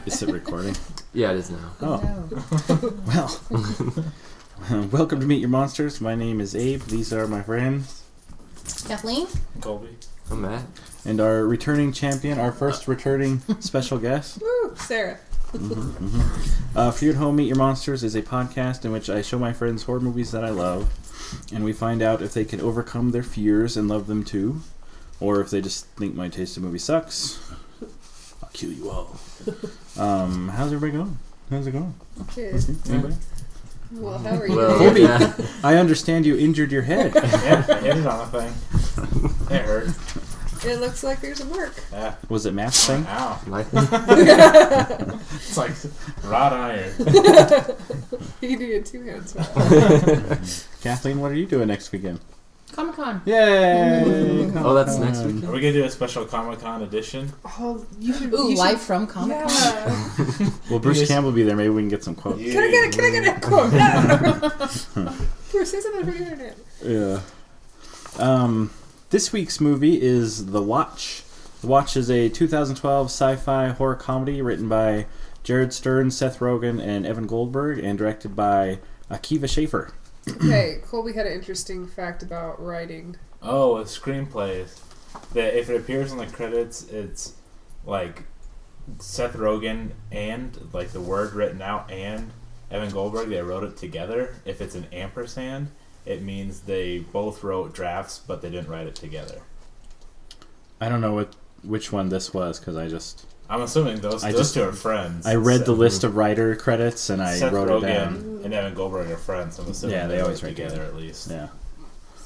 Is it recording? Yeah, it is now. Oh. Well, welcome to Meet Your Monsters. My name is Abe. These are my friends. Kathleen? Colby. I'm Matt. And our returning champion, our first returning special guest. Woo! Sarah. For you at home, Meet Your Monsters is a podcast in which I show my friends horror movies that I love, and we find out if they can overcome their fears and love them too, or if they just think my taste of movie sucks. I'll kill you all. How's everybody going? How's it going? Good. Anybody? Well, how are you? Well, Colby, yeah. I understand you injured your head. Yeah, I hit it on the thing. It hurt. It looks like there's a mark. Yeah. Was it math thing? Ow. My It's like wrought iron. You needed 2 hands. Kathleen, what are you doing next weekend? Comic-Con. Yay! Oh, that's next Are weekend? we going to do a special Comic-Con edition? Oh, you should. Ooh, you live should, from Comic-Con? Yeah. Well, Bruce Yes. Campbell will be there. Maybe we can get some quotes. Can I get a quote? No. Bruce, say something for the internet. Yeah. This week's movie is The Watch. The Watch is a 2012 sci-fi horror comedy written by Jared Stern, Seth Rogen, and Evan Goldberg, and directed by Akiva Schaffer. Okay, Colby had an interesting fact about writing. Oh, with screenplays. That if it appears in the credits, it's like Seth Rogen and like the word written out and Evan Goldberg, they wrote it together. If it's an ampersand, it means they both wrote drafts, but they didn't write it together. I don't know which one this was, because I'm assuming those two are friends. I read the list of writer credits and I Seth wrote Rogen it down. and Evan Goldberg are friends. So I'm assuming Yeah, they wrote always it write together at least. Yeah.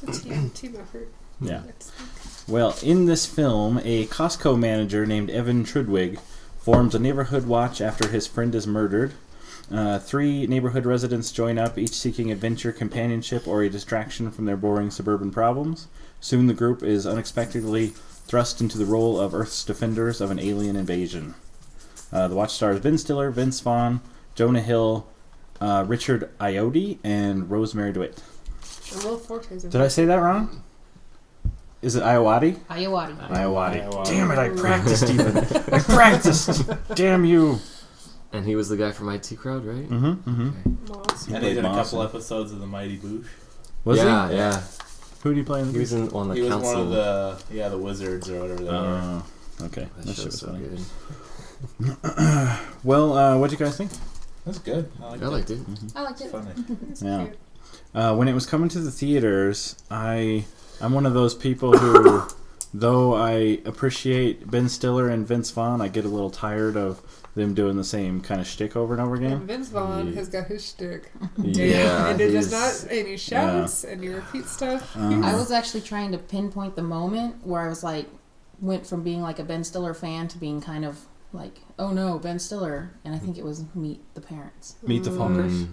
It's a team effort. Yeah. Well, in this film, a Costco manager named Evan Trudwig forms a neighborhood watch after his friend is murdered. 3 neighborhood residents join up, each seeking adventure, companionship, or a distraction from their boring suburban problems. Soon the group is unexpectedly thrust into the role of Earth's defenders of an alien invasion. The watch stars Ben Stiller, Vince Vaughn, Jonah Hill, Richard Ayoade, and Rosemary DeWitt. A little Fortes. Did I say that wrong? Is it Ayoade? Ayawadi. Iowati. Damn it, I practiced even. I practiced. Damn you. And he was the guy from IT Crowd, right? Mm-hmm. Moss. And he did a couple episodes of The Mighty Boosh. Was yeah, he? yeah. Who did he play in the He was in on the He was council. one of the wizards or whatever they were. Oh, okay. That That shit show's was so funny. good. Well, what'd you guys think? That's good. I I liked it. I liked It's it. funny. It's Yeah. cute. When it was coming to the theaters, I'm one of those people who, though I appreciate Ben Stiller and Vince Vaughn, I get a little tired of them doing the same kind of shtick over and over And again. Vince Vaughn Yeah. has got his shtick. Yeah, and it does he's- not. And he shouts and he repeats stuff. I was actually trying to pinpoint the moment where I was like, went from being like a Ben Stiller fan to being kind of like, oh no, Ben Stiller. And I think it was Meet the Parents. Meet the Fockers. Mm.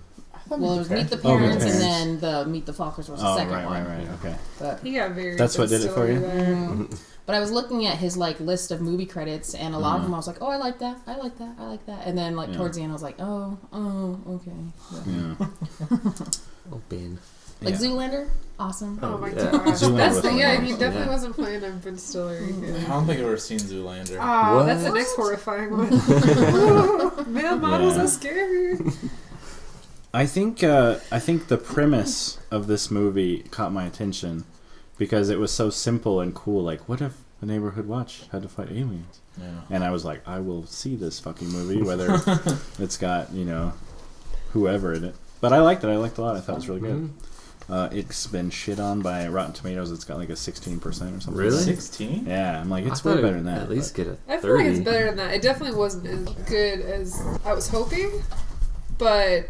Well, it was Meet the Oh, Meet the Parents, and Parents. then the Meet the Fockers was the Oh, second right, one. right, okay. But, He got very. That's what did it for you? mm, but I was looking at his like list of movie credits, and a lot of them I was like, oh, I like that, I like that, I like that. And then like Yeah. towards the end, I was like, oh, okay. But, Yeah. Oh, Ben. like Yeah. Zoolander, awesome. Oh my Yeah. gosh. Zoolander That's was the, yeah, awesome. he definitely Yeah. wasn't playing on Ben Stiller. I don't think I've ever seen Zoolander. Oh, What? that's the next horrifying one. Male models Yeah. are scary. I think the premise of this movie caught my attention because it was so simple and cool. Like, what if the neighborhood watch had to fight aliens? Yeah. And I was like, I will see this fucking movie, whether it's got, whoever in it. But I liked it. I liked it a lot. I thought it was really good. It's been shit on by Rotten Tomatoes. It's got like a 16% or something. Really? 16? Yeah, I'm like, I it's thought way it better than would that. At least get a 30. I feel like it's better than that. It definitely wasn't as good as I was hoping, but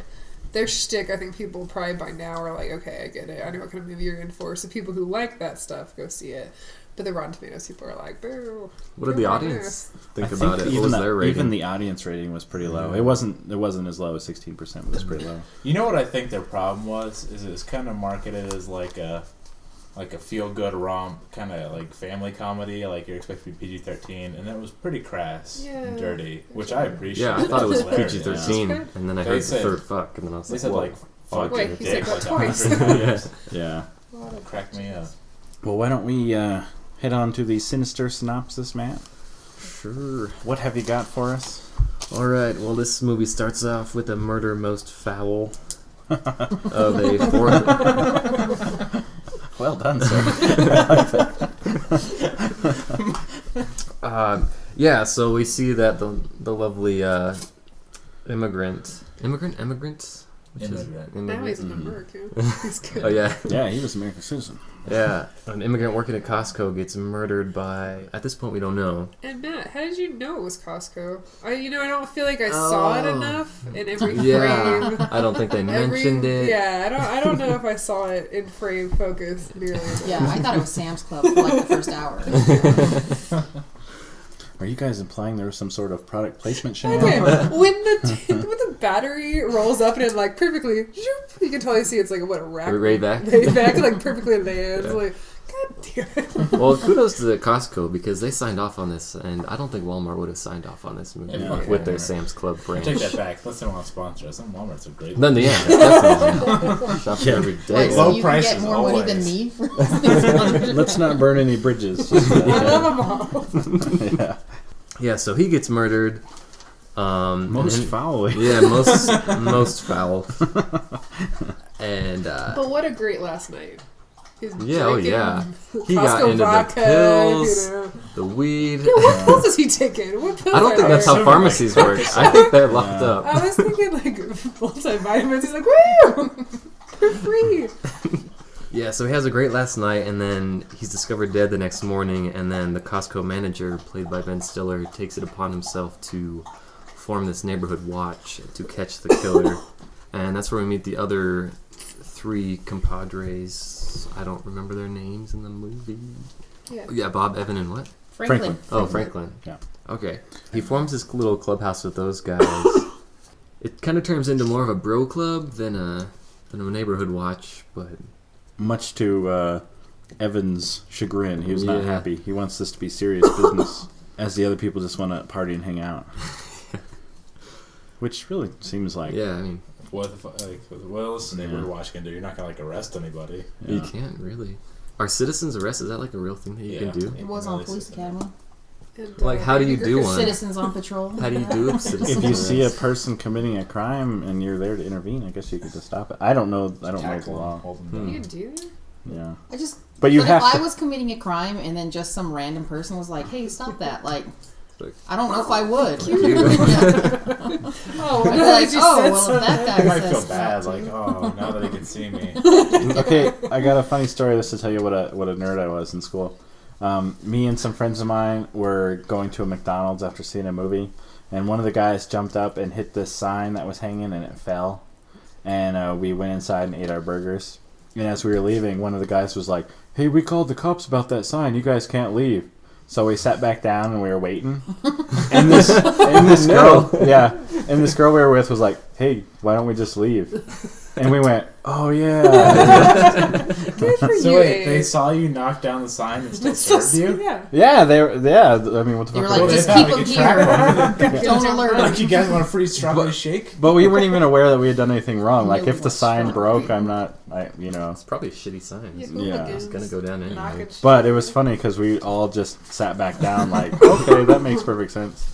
their shtick, I think people probably by now are like, okay, I get it. I know what kind of movie you're in for. So people who like that stuff, go see it. But the Rotten Tomatoes people are like, boo. What did the Get my audience ass. think I about think it? What was their rating? even the audience rating was pretty low. Yeah. It wasn't as low as 16%, but it was pretty low. You know what I think their problem was? Is it's kind of marketed as like a feel-good romp, kind of like family comedy, like you're expected to be PG-13, and it was pretty crass and Yeah. dirty, which I appreciate. Yeah, I thought it was hilarious. PG-13, Yeah. and then I They heard the said- third fuck, and then I was They like, said whoa. like fuck Wait, your he dick said like that twice. 100 Yeah. times. Yeah. That'll crack me up. Well, why don't we head on to the sinister synopsis, Matt? Sure. What have you got for us? All right. Well, this movie starts off with a murder most foul of a fourth. Well done, sir. Yeah. So we see that the lovely immigrants. Which is Immigrant. Now he's an American. He's good. Oh yeah. Yeah, he was an American citizen. Yeah. An immigrant working at Costco gets murdered by. At this point, we don't know. And Matt, how did you know it was Costco? I don't feel like I saw it enough in every Yeah. frame. I don't think they mentioned it. Yeah, I don't know if I saw it in frame focus nearly enough. Yeah, I thought it was Sam's Club for like the first hour. Are you guys implying there was some sort of product placement Okay, channel? when the battery rolls up and it like perfectly, you can totally see it's like what a rack. Right back. Back like perfectly lands. Yeah. Like, God damn it. Well, kudos to the Costco because they signed off on this, and I don't think Walmart would have signed off on this movie Yeah, with their Walmart. Sam's Club I branch. take that back. Let's say want to sponsor us. And Walmart's a great. Then yeah, definitely. Shop there every Like, day. so Low you can get prices, more money than always. me for Let's not burn any bridges. I love them all. Yeah. Yeah, so he gets murdered. Most and- foully. Yeah, most foul. And But what a great last night. He's Yeah, oh, drinking yeah. He Costco got into the vodka, pills. You know. the weed. Yeah, what pills is he taking? What pills I don't are think that's there? how pharmacies work. I think they're locked Yeah. up. I was thinking like multivitamins. He's like, woo! For free. Yeah, so he has a great last night, and then he's discovered dead the next morning, and then the Costco manager, played by Ben Stiller, takes it upon himself to form this neighborhood watch to catch the killer. And that's where we meet the other three compadres. I don't remember their names in the movie. Yeah. Yeah, Bob, Evan, and what? Franklin. Oh, Franklin. Yeah. Okay. He forms this little clubhouse with those guys. It kind of turns into more of a bro club than a neighborhood watch, but... Much to Evan's chagrin, he was not Yeah. happy. He wants this to be serious business, as the other people just want to party and hang out. Which really seems like... Yeah, I mean, What else neighborhood watch can do? You're not gonna like arrest anybody. you Yeah. can't really. Are citizens arrest? Is that like a real thing that you can do? It was on Police Academy. And, Like, how do you do one? Citizens on patrol. How do you do a citizen's If you see a arrest? person committing a crime and you're there to intervene, I guess you could just stop it. I don't know the Tackle law. them, hold them Hmm. down. You can do that? Yeah. I just. But you But have if I to... was committing a crime and then just some random person was like, "Hey, stop that!" Like, Like- I don't know if I would. Oh, I'd be like, "Oh, well, if that guy I might says feel bad, stop like, too." oh, now that he can see me. Okay, I got a funny story just to tell you what a nerd I was in school. Me and some friends of mine were going to a McDonald's after seeing a movie, and one of the guys jumped up and hit this sign that was hanging, and it fell. And we went inside and ate our burgers. And as we were leaving, one of the guys was like, "Hey, we called the cops about that sign. You guys can't leave." So we sat back down and we were waiting. And this girl, yeah, and this girl we were with was like, "Hey, why don't we just leave?" And we went, "Oh yeah." Good for So you, wait, Abe. they saw you knock down the sign and still It's so served you? Yeah. Yeah, they were. Yeah, I mean, what the They were fuck? like, are just they- keep we them can track here. them. Don't alert Like, them. you guys want a free strawberry shake? But we weren't even aware that we had done anything wrong. Like, if the Really sign was broke, strong. I'm not. It's probably a shitty sign. You It's hooligans gonna go down anyway. knocking shit But it was over. funny because we all just sat back down, like, okay, that makes perfect sense.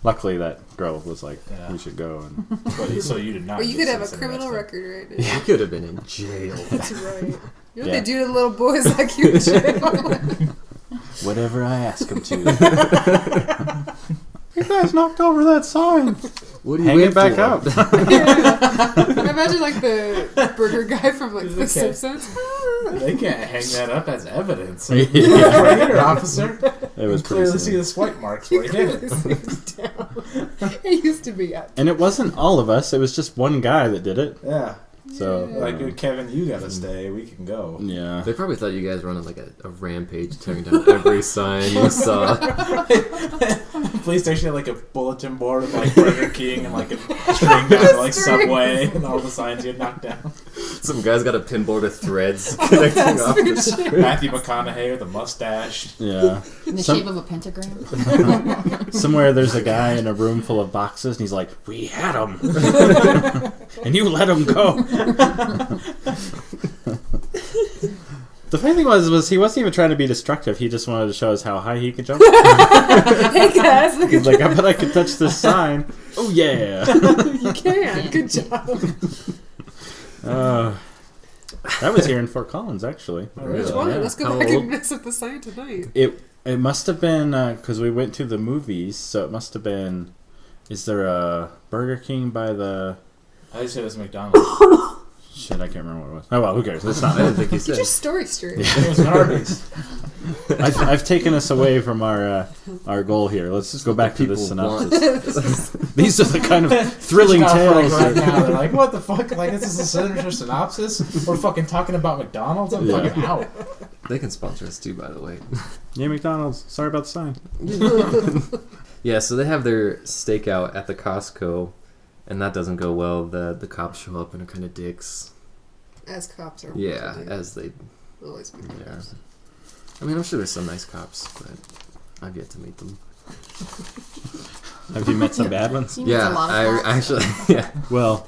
Luckily, that girl was like, Yeah. "We should go." And But, so you did not. Well, you get could have a citizen criminal arrested. record right now. You could have been in jail. That's right. You know what Yeah. they do to the little boys like you in jail? whatever I ask them to. You guys knocked over that sign. What do you Hang wait it back for? up. Yeah. Imagine like the burger guy from like The Okay. Simpsons. They can't hang that up as evidence. Yeah. Right here, officer. It was You clearly pretty see silly. the swipe marks You where he did it. clearly see it down. It used to be up. And it wasn't all of us. It was just one guy that did it. Yeah. So, Like, Kevin, you gotta stay. We can go. yeah. They probably thought you guys were on like a rampage, tearing down every sign you saw. Police station had like a bulletin board with like Burger King and like a string down to like String. Subway and all the signs you had knocked down. Some guy's got a pinboard of threads connecting off the street. Matthew McConaughey with a mustache. Yeah. In the Some- shape of a pentagram. Somewhere there's a guy in a room full of boxes, and he's like, "We had him, and you let him go." The funny thing was he wasn't even trying to be destructive. He just wanted to show us how high he could jump. Hey guys, look He's at like, I bet I could touch this sign. Oh yeah. you can. Good job. That was here in Fort Collins, actually. Which one? Let's go How back old? and mess up the sign tonight. It must have been because we went to the movies, so it must have been. Is there a Burger King by the? I just said it was McDonald's. Shit, I can't remember what it was. Oh well, who cares? It's not. I didn't think you Get said. your story straight. It was an Arby's. I've taken us away from our goal here. Let's just go back to this People synopsis. These are the kind of thrilling Just off, tales. Like, right now, they're like, what the fuck? Like, this is a sinister synopsis? We're fucking talking about McDonald's? I'm Yeah. fucking out. They can sponsor us too, by the way. Yeah, McDonald's. Sorry about the sign. Yeah, so they have their stakeout at the Costco, and that doesn't go well. The cops show up and are kind of dicks. As cops are. Yeah, wont to do. as they. Always be. Yeah. I mean, I'm sure there's some nice cops, but I've yet to meet them. Have you met some bad ones? You meet Yeah, a lot of I cops. actually. Yeah. Well,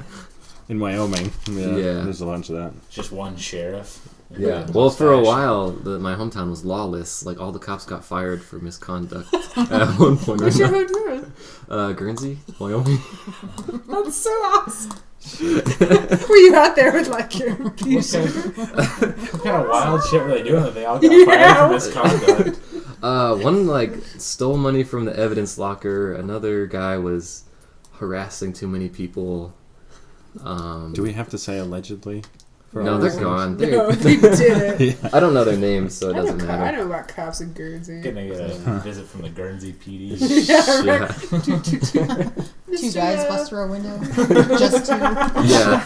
in Wyoming, yeah, Yeah. there's a bunch of that. Just one sheriff. Yeah. Well, for a while, my hometown was lawless. Like, all the cops got fired for misconduct at one point. What's your hometown? Guernsey, Wyoming. That's so awesome. Were you out there with like your piece? What kind of wild shit were they doing that they all got Yeah. fired for misconduct? One, like, stole money from the evidence locker. Another guy was harassing too many people. Do we have to say allegedly? For No, all they're those gone. No, they did it. Yeah. I don't know their names, so it I know, doesn't I matter. know about cops in Guernsey. Gonna get a visit from the Guernsey PD. Yeah, Yeah. right. Two guys bust through a window. Just two. Yeah,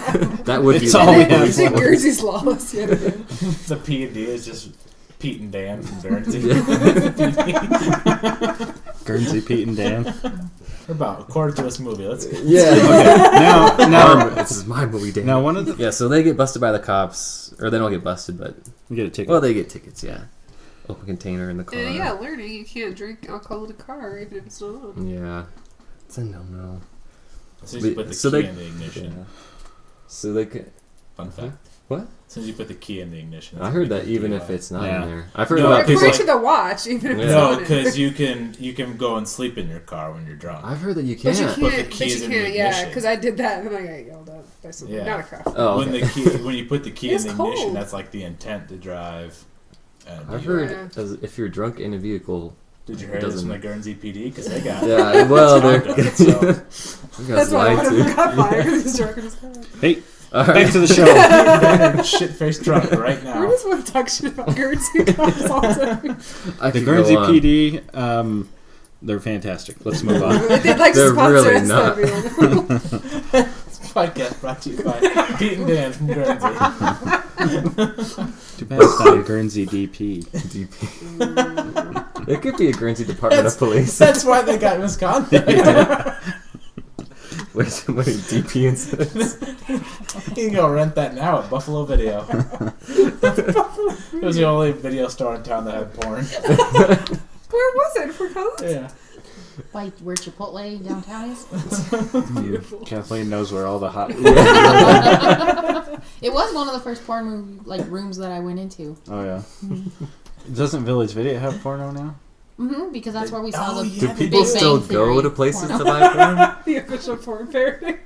that would be It's the all we name. have. You think Guernsey's lawless yet again? The P&D is just Pete and Dan from Guernsey. Guernsey, Pete, and Dan. We're about according to this movie. Let's go. Yeah. Now, This is my movie, Dan. now one of the Yeah, so they get busted by the cops, or they don't get busted, but you get a ticket. well, they get tickets. Yeah, open container in the car. Yeah, learning you can't drink alcohol in a car even if it's not on. Yeah, it's a no. As soon as you put the So key they- in the ignition. So they can. Fun fact. What? As soon as you put the key in the ignition. I heard that even if it's not Yeah. in there, I've heard No, about According people. to the watch, even if it's Yeah. No, on it. because you can go and sleep in your car when you're drunk. I've heard that you But you can't. Put the can't. But keys you in the can't. Yeah, ignition. because I did that and then I got yelled at by someone. Yeah. Not a cop. Oh, When okay. the key, when you put the key in It's the ignition, cold. that's like the intent to drive. And I've you- heard if you're drunk in a vehicle. Did you it hear this doesn't- from the Guernsey PD? Because they got Yeah, well, they're. misconduct, so. You guys That's why one lied of them to. got fired because he's drunk in his car. Hey, All back right. to the show. Shit-faced drunk right We now. just want to talk shit about Guernsey cops all the time. I The could go Guernsey on. PD, they're fantastic. Let's move on. They'd like to They're sponsor really us. not. That'd be wonderful. This podcast brought to you by Pete and Dan from Guernsey. Too bad it's not a Guernsey DP. DP. It could be a Guernsey Department of Police. That's why they got misconduct. Wait, somebody DP incidents. You can go rent that now at Buffalo Video. It was the only video store in town that had porn. Where was it? For college? Yeah. Like where Chipotle downtown is. Beautiful. Kathleen knows where all the hot. It was one of the first porn rooms that I went into. Oh yeah. Doesn't Village Video have porno now? Because that's where we saw the yeah, Do they Big people Bang still Theory go to places porno. to buy porn? The official porn parody.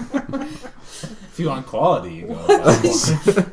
If you want quality, you go. buy porn.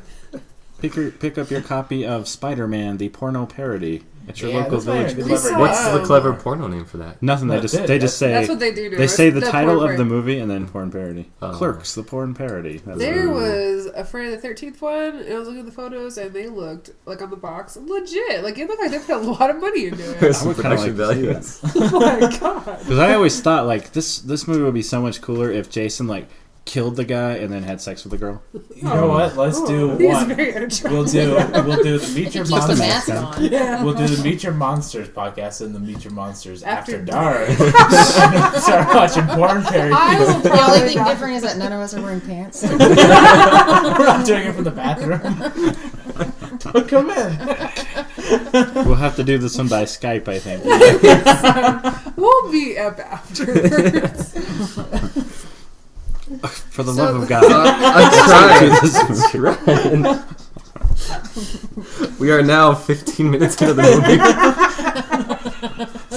Pick up your copy of Spider-Man: The Porno Parody at your Yeah, local that's Village fine. Video. We saw- What's the clever porno name for that? Nothing. They That's just it. they just say That's what they do now. they say the It's title porn of the parody. movie and then porn parody. Oh. Clerks, the porn parody. That's There it. was a Friday the 13th one, and I was looking at the photos, and they looked, like, on the box, legit. Like, it looked like they put a lot of money into it. There's some would kinda production like to see values. Oh, my God. Because I always thought like this movie would be so much cooler if Jason like killed the guy and then had sex with the girl. You know what? Let's do He's one. very unattractive. We'll do the Meet Your Keeps the Monsters. mask on. Yeah. We'll do the Meet Your Monsters podcast and the Meet Your Monsters After After Dark. Start watching porn parodies. I will The only probably thing not. different is that none of us are wearing pants. We're not doing it from the bathroom. Don't come in. We'll have to do this one by Skype, I think. We'll be up afterwards. For the So- love of God. I'm Do trying. this movie. Trying. We are now 15 minutes into the movie.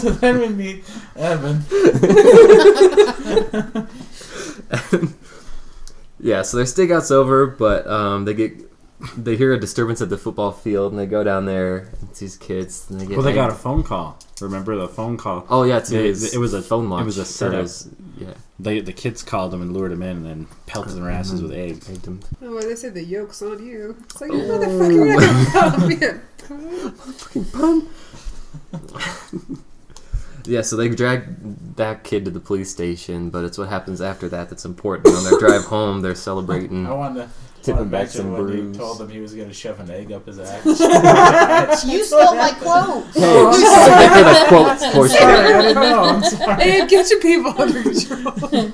So then we meet Evan. Yeah, so their stakeout's over, but they hear a disturbance at the football field, and they go down there. It's these kids, and they get. Well, they got a phone call. Remember the phone call? Oh yeah, it was a phone launch. It was a setup. Yeah. The kids called them and lured them in, and then pelted their asses with eggs. Egged them. Oh, well, they say the yoke's on you. It's like, you motherfucker. Yeah, so they drag that kid to the police station, but it's what happens after that's important. On their drive home, they're celebrating. I wanted to Tip him back mention some when brews. you told them he was going to shove an egg up his ass. You stole my quote. Hey, stick for the quotes portion. Sorry, I didn't know. I'm sorry. Hey, get your people under control.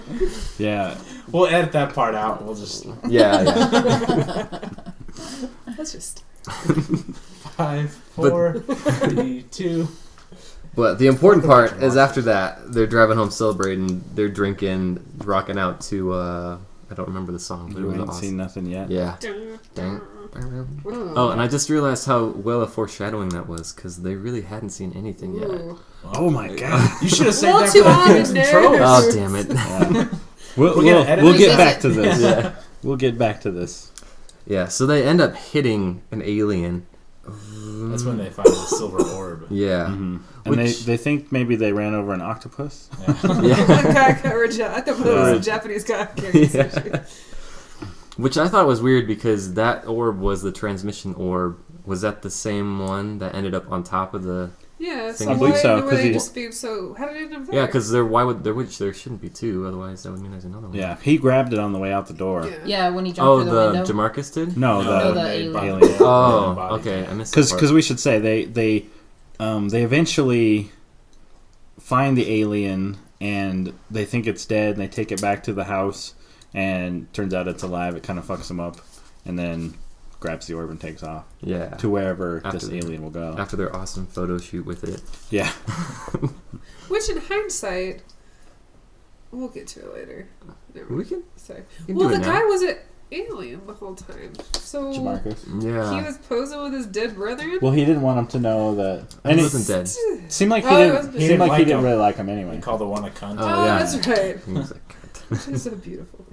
Yeah. We'll edit that part out. We'll just Yeah. Let's just. 5, 4, 3, 2. But the important part is after that, they're driving home celebrating, they're drinking, rocking out to, I don't remember the song, but it You was ain't awesome. seen nothing yet. Yeah. Oh, and I just realized how well a foreshadowing that was, because they really hadn't seen anything yet. Ooh. Oh my god. You should have saved Well, that too for the on fans in and there. trolls. Oh, damn it. Yeah. We'll gonna edit we'll this. get back to this. Yeah. We'll get back to this. Yeah, so they end up hitting an alien. That's when they find the silver orb. Yeah. Mm-hmm. And Which- they think maybe they ran over an octopus. Yeah. Yeah. One guy got I thought it was a Japanese guy. Yeah. Which I thought was weird because that orb was the transmission orb. Was that the same one that ended up on top of the... Yeah, I so believe why so, were 'cause they he- just being so... How did it end up there? Yeah, because there shouldn't be two, otherwise that would mean there's another one. Yeah, he grabbed it on the way out the door. Yeah, when he jumped Oh, through the the window. Jamarcus did? No, No, the the alien. alien. Oh, okay. I missed that part. Because we should say they eventually find the alien and they think it's dead and they take it back to the house and turns out it's alive. It kind of fucks them up and then grabs the orb and takes off Yeah. to wherever After this the- alien will go. After their awesome photo shoot with it. Yeah. Which, in hindsight, we'll get to it later. Never We mind. can, Sorry. we can Well, do the it guy now. was an alien the whole time. So Jamarcus. Yeah. he was posing with his dead brother? Well, he didn't want him to know that. He And it wasn't dead. seemed like he Oh, it didn't. wasn't- Seemed He didn't like he like didn't him. really like him They anyway. call the one a cunt. Oh, Oh, yeah. that's right. He was like, She's so beautiful.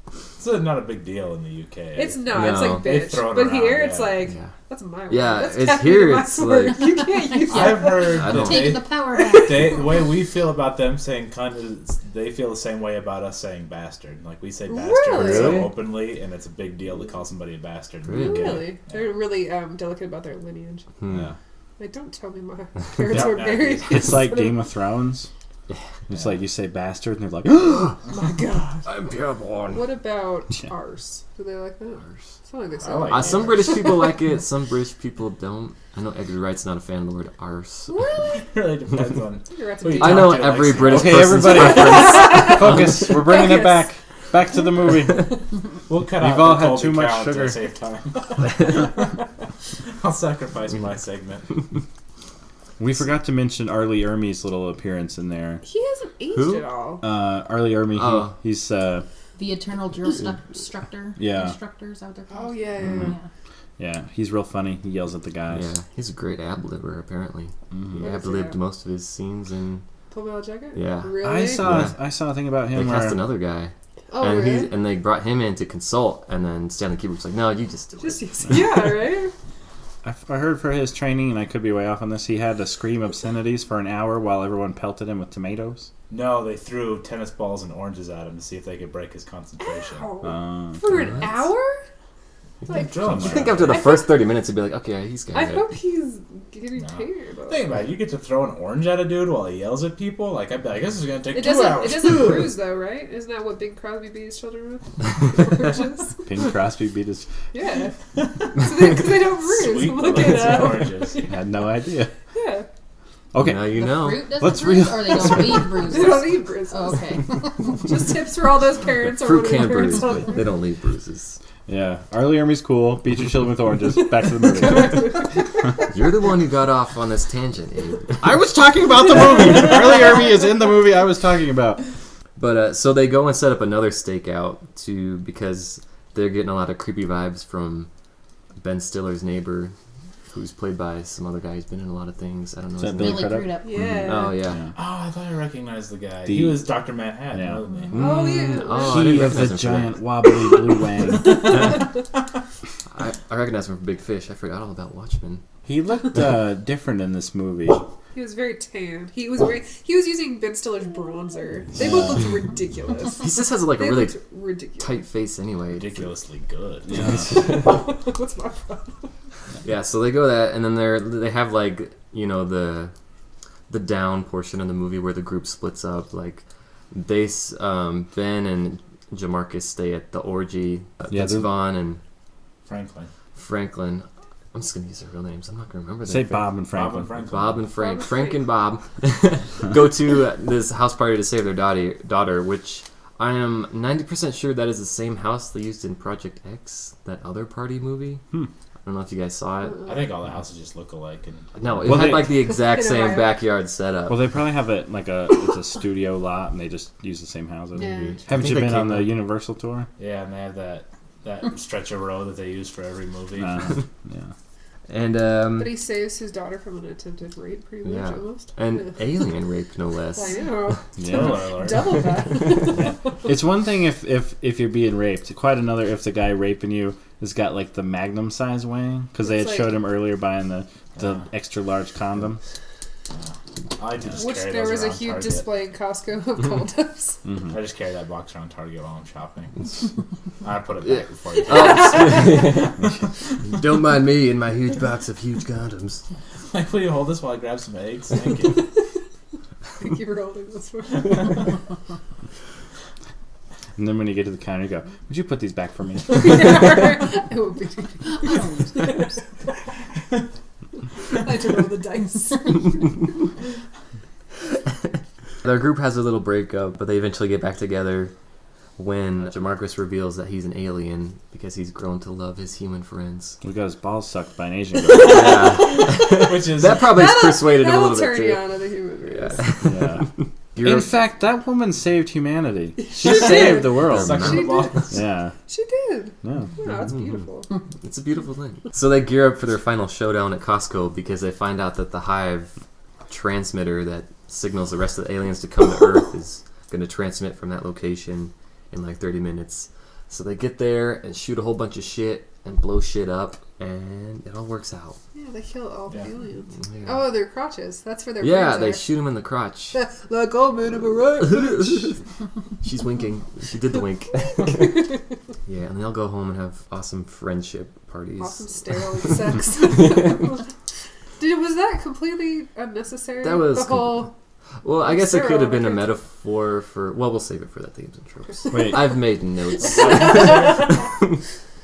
It's not a big deal in the UK. It's not. It's No. like They bitch. throw it But around, here, it's yeah. like, yeah. that's my word. Yeah, That's it's Captain here, my it's sword. like- You can't use I've heard I that don't- Taking the power back. the way we feel about them saying cunt is they feel the same way about us saying bastard. Like we say bastard Really? so openly, and it's a big deal to call somebody a bastard. in the Really? UK. Really? They're really delicate about their lineage. Hmm. Yeah. Like, don't tell me my parents Yeah, were yeah. married. It's like Game of Thrones. It's Yeah. like you say bastard and they're like, Oh my god. I'm pureborn. What about Yeah. arse? Do they like that? It's not like they say I like like Some arse. British people like it, some British people don't. I know Edgar Wright's not a fan of the word arse. Really? It really depends on. You're right to Well, be- you I talk know to every likes it. British Okay, person's everybody. preference. focus. We're bringing it Focus. back to the movie. We'll cut You've out all the had Colby too much Cow to sugar. save time. I'll sacrifice my segment. We forgot to mention Arlie Ermey's little appearance in there. He hasn't aged Who? at all. Arlie Ermey, Oh. he's The eternal drill instructor. Yeah. Instructor, is that what they're Oh, called? yeah, yeah. Mm. Yeah. he's real funny. He yells at the guys. Yeah, he's a great ad-libber, apparently. Mhm. He What is ad-libbed it? most of his scenes, and Full Metal Jacket? Yeah. Really? I saw Yeah. a thing about they him cast where another guy. Oh, and really? and they brought him in to consult, and then Stanley Kubrick's like, no, you just do it. Just, yeah, right? I heard for his training, and I could be way off on this, he had to scream obscenities for an hour while everyone pelted him with tomatoes. No, they threw tennis balls and oranges at him to see if they could break his concentration. Ow. For an What? hour? Like, drill him You right think on. after the first 30 minutes, he'd be like, okay, he's got I it. hope he's getting No. tired. Think about it. You get to throw an orange at a dude while he yells at people. Like, I'd be like, this is going to take It 2 doesn't. hours. It doesn't bruise though, right? Isn't that what Bing Crosby beat his children with? Oranges. Ping Crosby beat his... Yeah. Because they don't bruise. Sweet Look it Valencia up. oranges. I had no idea. Yeah. Okay. Now you The know. fruit doesn't Let's bruise, real- or they don't leave bruises. They don't need bruises. Oh, okay. Just tips for all those parents or Fruit whatever can parents bruise, out but they don't leave bruises. Yeah. Arlie Ermey's cool. Beat your children with oranges. Back to the movie. You're the one who got off on this tangent, Abe. I was talking about the movie. Arlie Ermey is in the movie I was talking about. But so they go and set up another stakeout because they're getting a lot of creepy vibes from Ben Stiller's neighbor, who's played by some other guy who's been in a lot of things. I don't know Is his that name. Billy Billy Crudup? Crudup. Yeah. Oh, yeah. Yeah. Oh, I thought I recognized the guy. The- He was Dr. Manhattan, Yeah. wasn't he? Oh, yeah. Oh, I He didn't of the recognize him for giant wobbly blue wang. I recognize him from Big Fish. I forgot all about Watchmen. He looked different in this movie. He was very tan. He was using Ben Stiller's bronzer. They both looked ridiculous. He just has like a They really looked ridiculous. tight face anyway. Ridiculously good. Yeah. What's my problem? Yeah, so they go that, and then they have like, you know, the down portion of the movie where the group splits up. Like Ben and Jamarcus stay at the orgy. Yeah, Vince they're- Vaughn and Franklin. I'm just gonna use their real names. I'm not gonna remember. Say their Bob and Franklin. Bob and Frank. Bob and Frank Frank. and Bob go to this house party to save their daughter, which I am 90% sure that is the same house they used in Project X, that other party movie. I don't know if you guys saw it. I think all the houses just look alike. And No, it Well, had they- like the exact In a same row. backyard setup. Well, they probably have it like it's a studio lot, and they just use the same houses. Yeah. Haven't think you they been came on the up- Universal tour? yeah, and they have that stretch of road that they use for every movie. Yeah. And But he saves his daughter from an attempted rape, pretty much, Yeah. almost. and alien rape, no I less. know. Spoiler alert. Double that. It's one thing if you're being raped. Quite another if the guy raping you has got like the Magnum size wang, because they had It's like- showed him earlier buying the extra large condom. I like to just Which carry there those was a around huge Target. display in Costco of cold ups. Mm-hmm. I just carry that box around Target while I'm shopping. I put it back before you. Oh, don't mind me and my huge box of huge condoms. Like, will you hold this while I grab some eggs? Thank you. Thank you for holding this one. And then when you get to the counter, you go, "Would you put these back for me?" It would be. I had to roll the dice. Their group has a little breakup, but they eventually get back together when Jamarcus reveals that he's an alien because he's grown to love his human friends. We got his balls sucked by an Asian girl. Yeah. Which is That probably persuaded him a little That'll bit turn you too. on to the human race. Yeah. Yeah. You're- In fact, that woman saved humanity. She did. saved the world. sucking She the balls. Yeah. She did. Yeah. Wow, it's beautiful. It's a beautiful thing. So they gear up for their final showdown at Costco because they find out that the Hive transmitter that signals the rest of the aliens to come to Earth is going to transmit from that location in like 30 minutes. So they get there and shoot a whole bunch of shit and blow shit up, and it all works out. Yeah, they kill all the Yeah. aliens. Yeah, Oh, their crotches. That's where their yeah, they brains shoot him in the crotch. are. Like, oh, man, I'm a right bitch. She's winking. She did the wink. Yeah, and they all go home and have awesome friendship parties. Awesome sterile sex. Was that completely unnecessary? That was the whole. Well, I guess it could have been a Sterile. metaphor for... Well, we'll save it for the themes and tropes. Wait. I've made notes.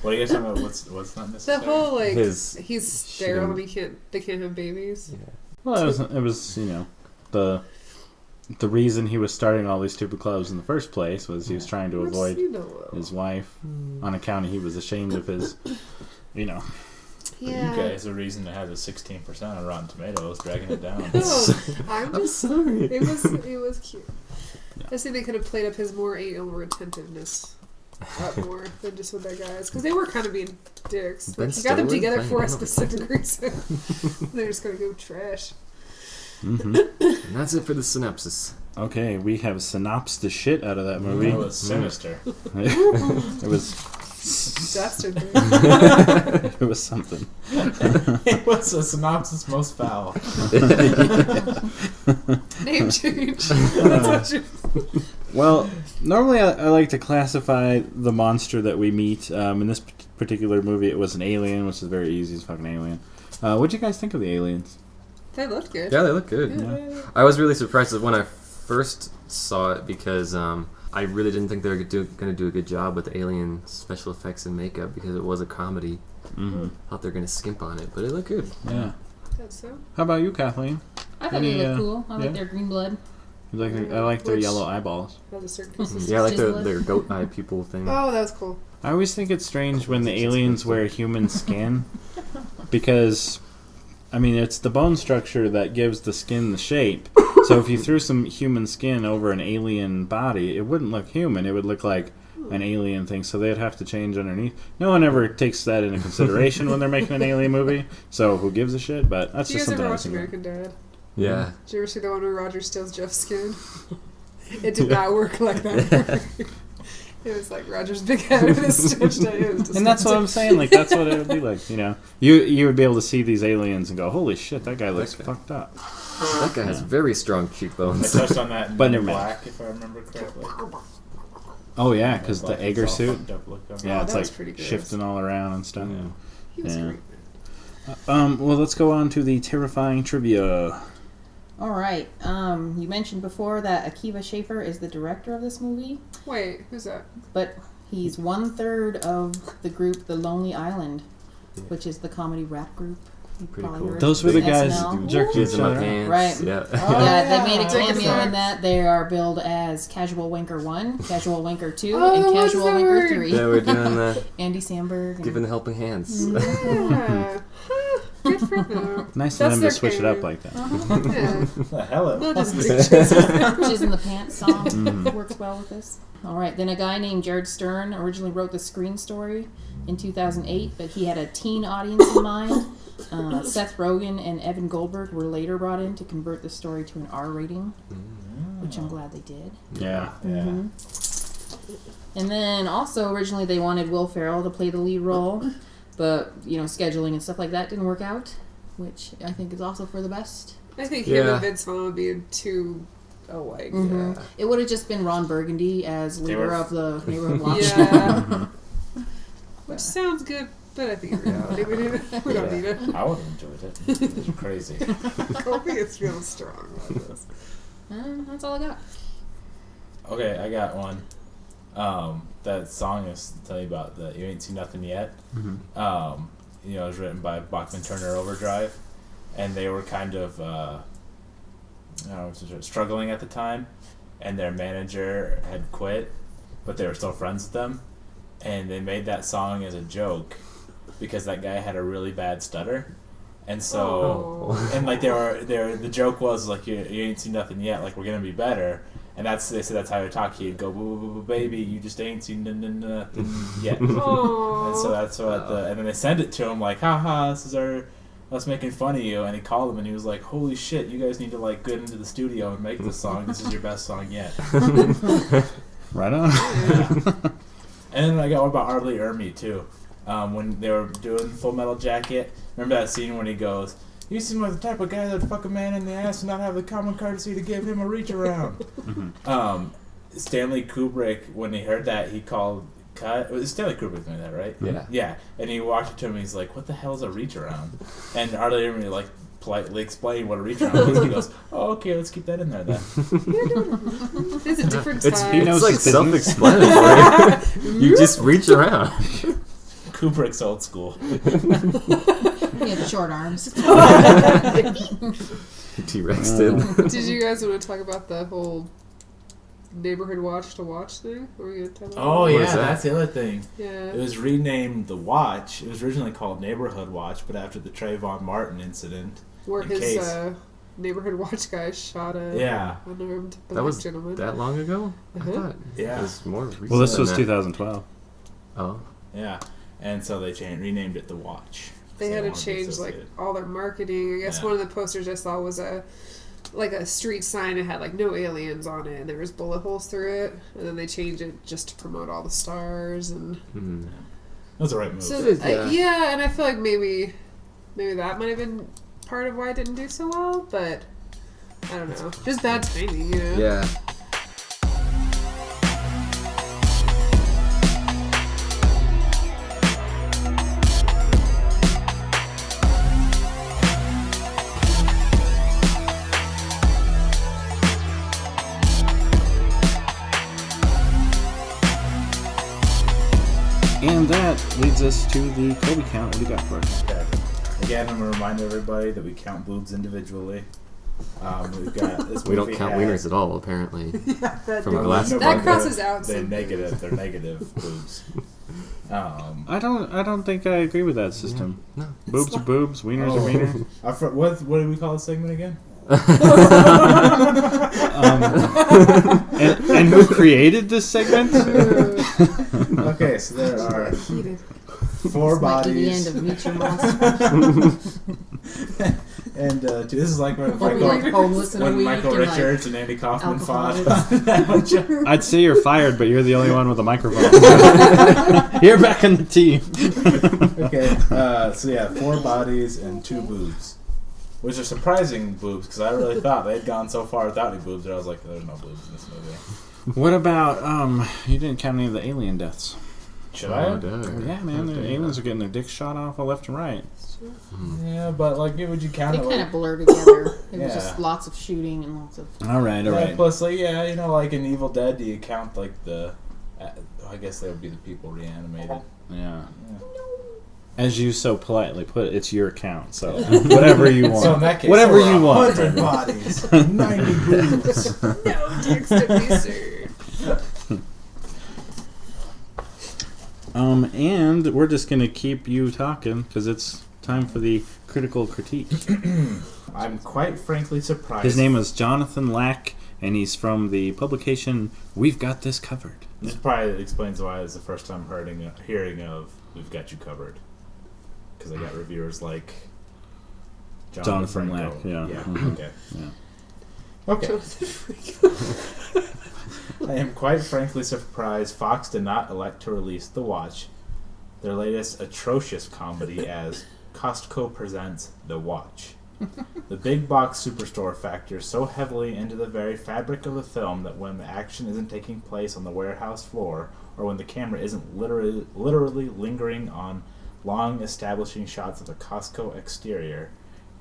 What are you guys talking about? What's not The necessary? whole like His he's sterile shooting. and they can't have babies. Well, it was the reason he was starting all these stupid clubs in the first place was he was trying to Which, avoid you know, his wife on account of he was ashamed of his, yeah. You guys, the reason it has a 16% on Rotten Tomatoes, dragging it down. No, I'm I'm just. sorry. It was cute. I just think they could have played up his more anal retentiveness up more than just with that guys because they were kind of being dicks. Ben Like, you got them Stiller together playing for a anal specific reason. They're just gonna go trash. hmm And that's it for the synopsis. Okay, we have synopsed the shit out of that movie. That was sinister. It was Dastardly. it was something. It was a synopsis most foul. Name change. That's what you. Well, normally I like to classify the monster that we meet. In this particular movie, it was an alien, which is very easy. It's a fucking alien. What'd you guys think of the aliens? They look good. Yeah, they look good. Yeah. I was really surprised when I first saw it because I really didn't think they were going to do a good job with the alien special effects and makeup because it was a comedy. Mm-hmm. Thought they were going to skimp on it, but it looked good. Yeah. That's so. How about you, Kathleen? I thought Any, they looked uh, cool. I yeah. like their green blood. You like I like their Which- yellow eyeballs. Has a certain consistency. Yeah, I like Just their goat eye pupil thing. Oh, that was cool. I always think it's strange when the aliens wear human skin because, I mean, it's the bone structure that gives the skin the shape. So if you threw some human skin over an alien body, it wouldn't look human. It would look like an alien thing, so they'd have to change underneath. No one ever takes that into consideration when they're making an alien movie, so who gives a shit? But that's Did you just guys something ever I watch think about. American Dad? Yeah. Did you ever see the one where Roger steals Jeff's skin? It did not work like that. It was like Roger's big head and his stitched out. It was And that's what I'm saying. Like that's what it would be like. You would be able to see these aliens and go, "Holy shit, that guy looks fucked up." That guy has very strong I cheekbones. touched on that in But Men never in mind. Black, if I remember correctly. Oh yeah, because the Like, Egger it's all suit. fucked up looking. Yeah, Oh, it's that was like pretty good. shifting all around and stuff. Yeah. He was Yeah. great. Well, let's go on to the terrifying trivia. All right. You mentioned before that Akiva Schaffer is the director of this movie, Wait, who's that? but he's 1/3 of the group The Lonely Island, which is the comedy rap group. You Pretty probably cool. heard Those of were the it. guys SNL. who jerked Kids each in my other. pants. Right. Yeah. Yeah, they made a Take us cameo back. in that. They are billed as Casual Wanker 1, Casual Wanker 2, Oh, and what's Casual that Wanker word? 3. Yeah, we're doing the Andy Samberg. and- giving the helping hands. Yeah. Good for them. Nice of That's them their to switch it cameo. up like that. Yeah. The hell it Not was. just bitches. Jizz in the Pants song Mhm. works well with this. All right, then a guy named Jared Stern originally wrote the screen story in 2008, but he had a teen audience in mind. Seth Rogen and Evan Goldberg were later brought in to convert the story to an R rating, which I'm glad they did. Yeah. Yeah. And then also originally they wanted Will Ferrell to play the lead role, but scheduling and stuff like that didn't work out, which I think is also for the best. I think him Yeah. and Vince Vaughn would be too alike. Mhm. It would have just been Ron Burgundy as They leader were- of the neighborhood watch. Yeah. Which sounds good, but I think in reality we don't need it. I would have enjoyed it. It was crazy. Kobe is real strong about this. That's all I got. Okay, I got one. That song is telling you about the You Ain't Seen Nothing Yet. Mhm. It was written by Bachman Turner Overdrive, and they were kind of struggling at the time, and their manager had quit, but they were still friends with them, and they made that song as a joke because that guy had a really bad stutter, and so Oh. and like the joke was like you ain't seen nothing yet, like we're gonna be better. And they said that's how he talk. He'd go, boo, boo, boo, baby, you just ain't seen nothing yet. Oh. And so that's what and then they send it to him like, haha, this is us making fun of you. And he called him and he was like, holy shit, you guys need to like get into the studio and make this song. This is your best song yet. Right on. And then I got one about Arlie Ermy too. When they were doing Full Metal Jacket, remember that scene when he goes, "You seem like the type of guy that'd fuck a man in the ass and not have the common courtesy to give him a reach around." Stanley Kubrick, when he heard that, he called cut. It was Stanley Kubrick doing that, right? Yeah. Yeah, and he walked up to him and he's like, "What the hell is a reach around?" And Arlie Ermy like politely explained what a reach around was. He goes, "Oh, okay, let's keep that in there then." It's a different It's, time. he knows it's like his business. self-explanatory. You just reach around. Kubrick's old school. He had short arms. T-Rex did. Did you guys want to talk about the whole neighborhood watch to watch thing? Were we going to talk about Oh What yeah, is that? that's the other thing. Yeah. It was renamed The Watch. It was originally called Neighborhood Watch, but after the Trayvon Martin incident, Where in his case. neighborhood watch guy shot a Yeah. unarmed That black was gentleman. that long ago? I Uh-huh. thought Yeah. it was more recent. Well, this than was that. 2012. Oh. Yeah, and so they renamed it The Watch. They So had to wanted change like associate. all their marketing. I guess Yeah. one of the posters I saw was a street sign. It had like no aliens on it, and there was bullet holes through it. And then they changed it just to promote all the stars and. Hmm. That was the right move. So Yeah. yeah, and I feel like maybe that might have been part of why it didn't do so well, but I don't know. Just bad timing, you know. Yeah. And that leads us to the Kobe count. What do you got for us? Okay. Again, I'm gonna remind everybody that we count boobs individually. We've got this. We don't movie count has- wieners at all, apparently. That From our did- last that podcast. crosses out. They're some- negative. They're negative boobs. I don't think I agree with that system. No. Boobs are boobs, wieners are Oh. wieners. What do we call this segment again? And And who created this segment? Okay, so there are Heated. 4 This might be the bodies. end of Meet Your Monsters. And this is like when We'll be like Michael, homeless in a when week Michael and Richards and Andy Kaufman fought. alcoholics. I'd say you're fired, but you're the only one with a microphone. You're back in the team. Okay, so yeah, 4 bodies and 2 boobs. Which are surprising boobs, because I really thought they'd gone so far without any boobs that I was like, there's no boobs in this movie. What about, you didn't count any of the alien deaths. Should I? Yeah, man, the aliens are getting their dicks shot off left and right. Yeah, but like, would you count They it? kind of blur together. It was Yeah. just lots of shooting and lots of. All right. Plus, like, yeah, you know, like in Evil Dead, do you count like the? I guess they would be the people reanimated. Yeah. As you so politely put it, it's your count, so whatever you want. So in that case, whatever there were you want. 100 bodies, 90 boobs. No dicks to be served. And we're just gonna keep you talking because it's time for the critical critique. I'm quite frankly surprised. His name is Jonathan Lack, and he's from the publication We've Got This Covered. This probably explains why it's the first time hearing of "We've Got You Covered," because I got reviewers like Jonathan Franco. Lack, yeah. Yeah. Mhm. Okay. Yeah. Okay. I am quite frankly surprised Fox did not elect to release The Watch, their latest atrocious comedy, as Costco presents The Watch. The big box superstore factors so heavily into the very fabric of the film that when the action isn't taking place on the warehouse floor, or when the camera isn't literally lingering on long establishing shots of a Costco exterior,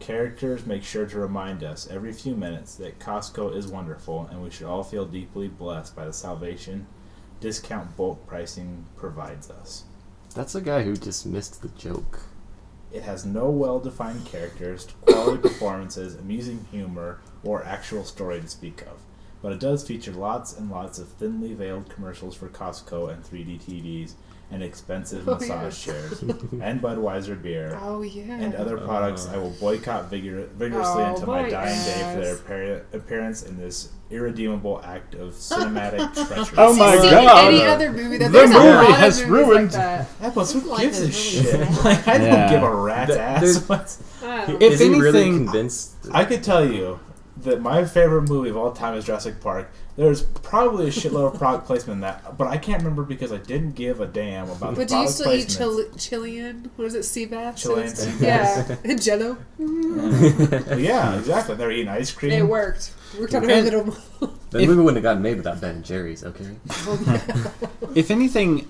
characters make sure to remind us every few minutes that Costco is wonderful and we should all feel deeply blessed by the salvation discount bulk pricing provides us. That's a guy who just missed the joke. It has no well-defined characters, quality performances, amusing humor, or actual story to speak of. But it does feature lots and lots of thinly veiled commercials for Costco and 3D TVs and expensive massage chairs and Budweiser beer Oh yeah. and other products I will boycott vigorously Oh, until my my dying day for ass. their appearance in this irredeemable act of cinematic treachery. Oh my See, God. Any other movie that The there's a movie lot has of movies ruined- like that. Yeah, but who Life gives a is really shit? sad. Like, I don't Yeah. give a rat's ass. there's- What? I don't If Is he really anything- convinced? I could tell you that my favorite movie of all time is Jurassic Park. There's probably a shitload of product placement in that, but I can't remember because I didn't give a damn about the But do you product still eat placements. Chilean? What is it? Sea bass? Chilean sea Yeah. And Jello. Yeah, exactly. They're eating ice cream. It worked. We're on our And- little. That movie wouldn't have gotten made without Ben and Jerry's, okay? If anything,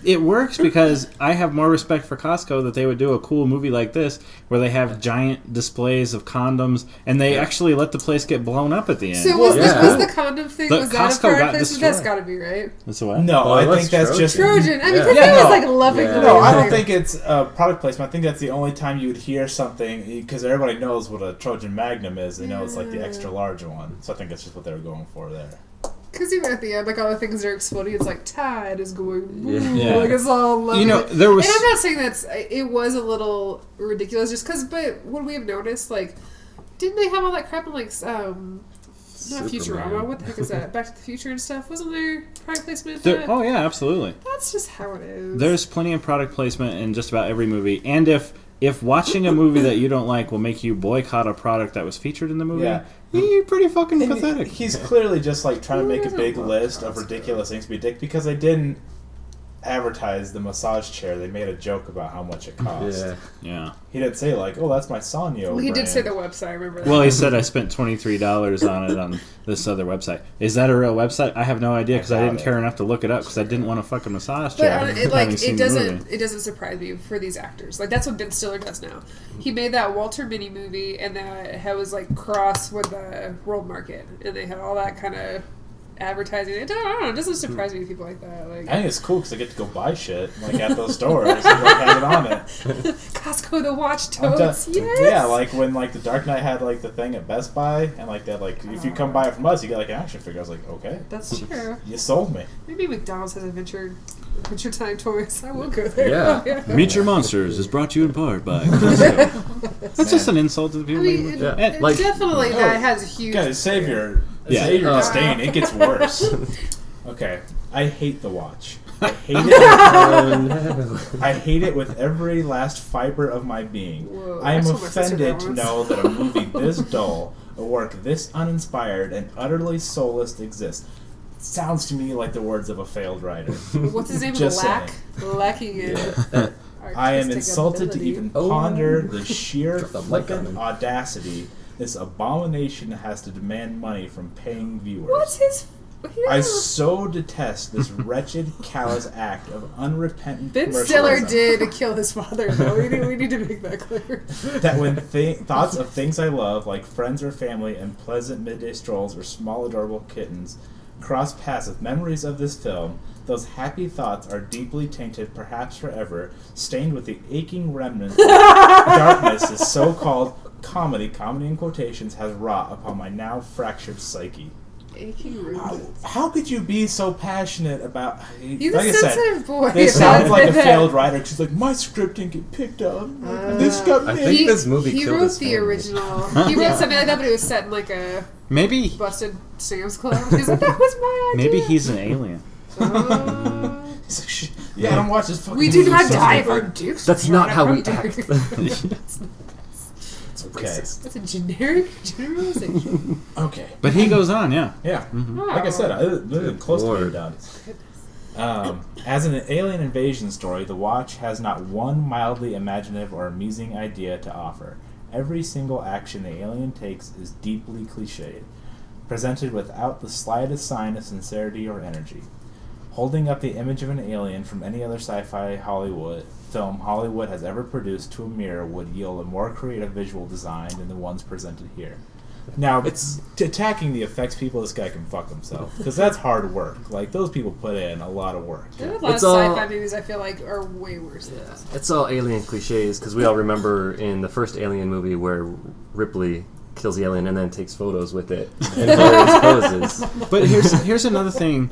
it works because I have more respect for Costco that they would do a cool movie like this where they have giant displays of condoms and they actually let the place get blown up at the end. So was, yeah. was the condom thing? The Was that Costco a part got of this? destroyed. That's got to be right. That's what? No, Well, I that's think that's just Trojan. I mean, Yeah. because Yeah, he was no. like loving. Yeah. No, I don't think it's product placement. I think that's the only time you would hear something because everybody knows what a Trojan Magnum is. They know it's like the extra large one. So I think that's just what they were going for there. Because even at the end, like all the things are exploding, it's like Tide is going. Yeah. Yeah. Like it's all lovely. You know, there was... And I'm not saying it was a little ridiculous, just because. But would we have noticed? Like, didn't they have all that crap in like not Futurama? What the heck is that? Back to the Future and stuff. Wasn't there product placement? In that? Oh, yeah, absolutely. That's just how it is. There's plenty of product placement in just about every movie. And if watching a movie that you don't like will make you boycott a product that was featured in the movie, Yeah. you're pretty fucking And pathetic. He's clearly just like trying to make a doesn't big love list of Costco? ridiculous things to be dick because they didn't advertise the massage chair. They made a joke about how much it cost. Yeah. Yeah. He didn't say like, "Oh, that's my Sanyo." Well, he did brand. say the website. I remember that. Well, he said I spent $23 on it on this other website. Is that a real website? I have no idea because I doubt didn't it. care enough to look it up because I didn't want to fucking massage But chair. it, having like seen it the movie. doesn't surprise me for these actors. Like that's what Ben Stiller does now. He made that Walter Mitty movie, and that was like cross with the World Market, and they had all that kind of advertising. I don't know. It doesn't surprise me with people like that. Like I think it's cool because I get to go buy shit like at those stores and like, have it on it. Costco, the watch I'm totes. done- Yes. Yeah, like when like the Dark Knight had like the thing at Best Buy and like that like if you come buy it from us you get like an action figure. I was like, okay, That's true. you sold me. Maybe McDonald's has Adventure Time toys. I will go there. Yeah. Meet Your Monsters is brought to you in part by Costco. That's just an insult to the I people. mean, making it, it. Yeah. it Like- definitely Oh, that has huge. Guys, save your Yeah. Say your disdain. It gets worse. Okay. I hate The Watch. I hate it. I hate it with every last fiber of my being. Whoa, I am that's what my sister offended to wants. know that a movie this dull, a work this uninspired and utterly soulless exists. Sounds to me like the words of a failed writer. What's his name? Just Lacking in. I am artistic insulted to ability. even ponder the sheer Drop the mic on flippant him. audacity this abomination has to demand money from paying viewers. What's his? I so detest this wretched, callous act of unrepentant Ben Stiller commercialism did kill his father, though. We need to make that clear. that when thoughts of things I love, like friends or family and pleasant midday strolls or small adorable kittens, cross paths with memories of this film, those happy thoughts are deeply tainted, perhaps forever, stained with the aching remnants of darkness this so-called comedy in quotations, has wrought upon my now fractured psyche. Aching remnants. How could you be so passionate about... He's like a I said, sensitive boy. this sounds like a failed writer. She's like, my script didn't get picked up. This got I me. think this movie He killed wrote his the family. original. He wrote something like that, but it was set in like a Maybe busted Sam's Club. He's like, that was my idea. maybe he's an alien. He's like, "Shit, yeah, I don't watch this fucking We do movie, not so die it's for like, dukes. That's not how we act. Okay. That's a generic generalization. Okay. But he goes on, yeah. Yeah. Wow. Like I said, I live close to being Lord. done. As an alien invasion story, The Watch has not one mildly imaginative or amusing idea to offer. Every single action the alien takes is deeply cliched, presented without the slightest sign of sincerity or energy. Holding up the image of an alien from any other sci-fi film Hollywood has ever produced to a mirror would yield a more creative visual design than the ones presented here. Now, it's attacking the effects people, this guy can fuck himself. Because that's hard work. Like, those people put in a lot of work. There are a lot It's of all- sci-fi movies I feel like are way worse than this. It's all alien cliches because we all remember in the first Alien movie where Ripley kills the alien and then takes photos with it in various poses. But here's another thing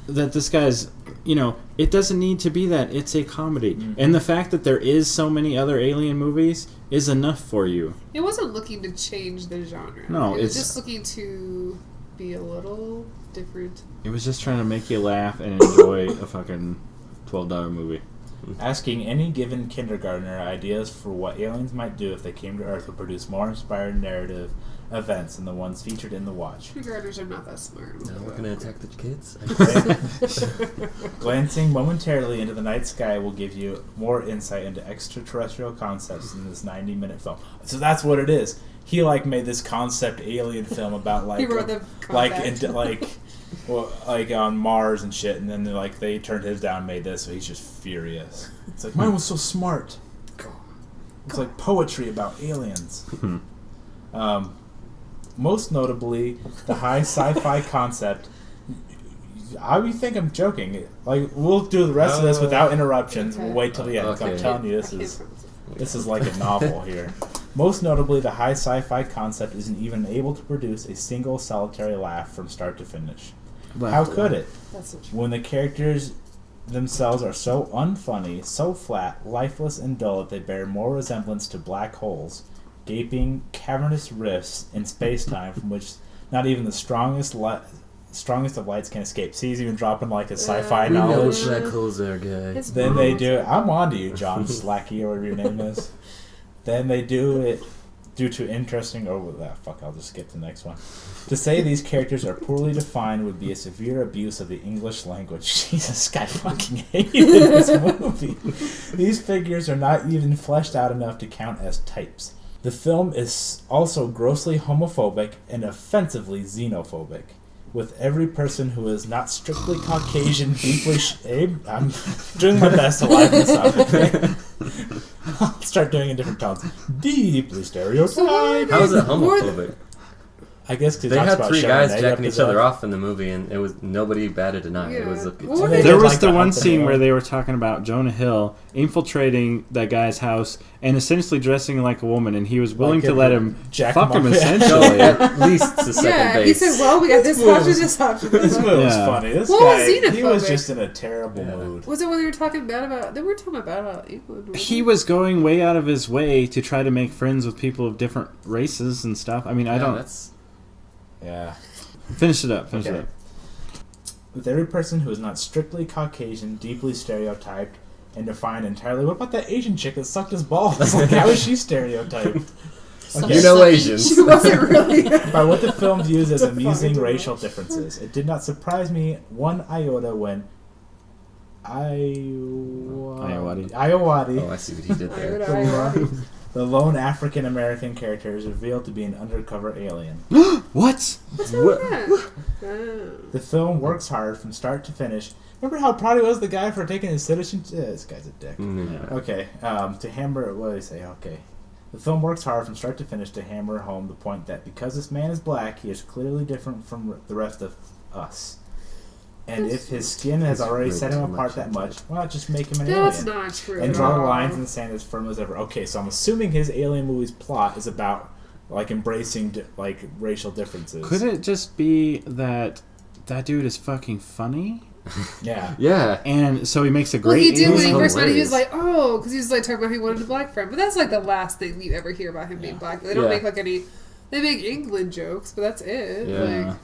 that this guy's, it doesn't need to be that. It's a comedy. Mm-hmm. And the fact that there is so many other alien movies is enough for you. It wasn't looking to change the genre. No, it was it's- just looking to be a little different. It was just trying to make you laugh and enjoy a fucking $12 movie. Asking any given kindergartner ideas for what aliens might do if they came to Earth would produce more inspired narrative events than the ones featured in The Watch. Kindergartners are not that smart. Now we're gonna attack the kids. Glancing momentarily into the night sky will give you more insight into extraterrestrial concepts in this 90-minute film. So that's what it is. He made this concept alien film about He wrote the like on Mars and shit, and then they turned his down and made this, so he's just furious. It's like, mine was so smart. It's like poetry about aliens. Most notably, the high sci-fi concept. I think I'm joking. We'll do the rest of this without interruptions. Okay. We'll wait till the end. 'Cause I'm Okay. telling you, this is like a novel here. Most notably, the high sci-fi concept isn't even able to produce a single solitary laugh from start to finish. How could it? That's so true. When the characters themselves are so unfunny, so flat, lifeless, and dull that they bear more resemblance to black holes, gaping, cavernous rifts in space-time from which not even the strongest of lights can escape. See, he's even dropping a sci-fi We know knowledge. what black holes are, guy. His Then they mom do was- it. I'm on to you, John Slacky, or whatever your name is. Then they do it due to interesting... Oh, fuck, I'll just skip to the next one. To say these characters are poorly defined would be a severe abuse of the English language. Jesus, guy fucking hated this movie. These figures are not even fleshed out enough to count as types. The film is also grossly homophobic and offensively xenophobic. With every person who is not strictly Caucasian deeply... I'm doing my best to liven this up. Okay? I'll start doing it in different tones. Deeply stereotyped. How is it homophobic? I guess because They had three guys jacking each other off in the movie, and it was nobody batted an eye. It was Yeah. a, Well, they There did was like the that one up in scene the where air. they were talking about Jonah Hill infiltrating that guy's house and essentially dressing like a woman, and he was willing Like to him let him jack fuck him him off. essentially. at least to second Yeah, base. he said, well, we got this This option, was- this option, This this movie option. was Yeah. funny. This Well, guy, he was xenophobic. just in a terrible mood. Was it when they were talking bad about... They were talking about England. wasn't He it? was going way out of his way to try to make friends with people of different races and stuff. I mean, I Yeah, don't... That's Yeah. Finish it up. Finish it Okay. up. With every person who is not strictly Caucasian, deeply stereotyped, and defined entirely. What about that Asian chick that sucked his balls? Like, how is she stereotyped? Something You know sucky. Asians. She wasn't really. By what the film views as amusing Defined. racial differences. It did not surprise me one iota when Iowati. Oh, I see what he did there. The lone African American character is revealed to be an undercover alien. What? What's wrong with that? Oh. The film works hard from start to finish. Remember how proud he was of the guy for taking his citizenship? This guy's a dick. Mm. Okay, to hammer, what did I say? Okay. The film works hard from start to finish to hammer home the point that because this man is black, he is clearly different from the rest of us. And if his skin has That's already way set him too apart much that into much, why not just make him an That's alien? not true. And at draw the all. lines in the sand as firm as ever. Okay, so I'm assuming his alien movie's plot is about, like, embracing, like, racial differences. Could it just be that dude is fucking funny? Yeah. Yeah. And so he makes a Well, great he did when he alien? first met. He was hilarious. like, "Oh," because he was like talking about he wanted a black friend. But that's like the last thing you ever hear about him being black. They don't Yeah. make like any. They make England jokes, but that's it. Yeah. Like,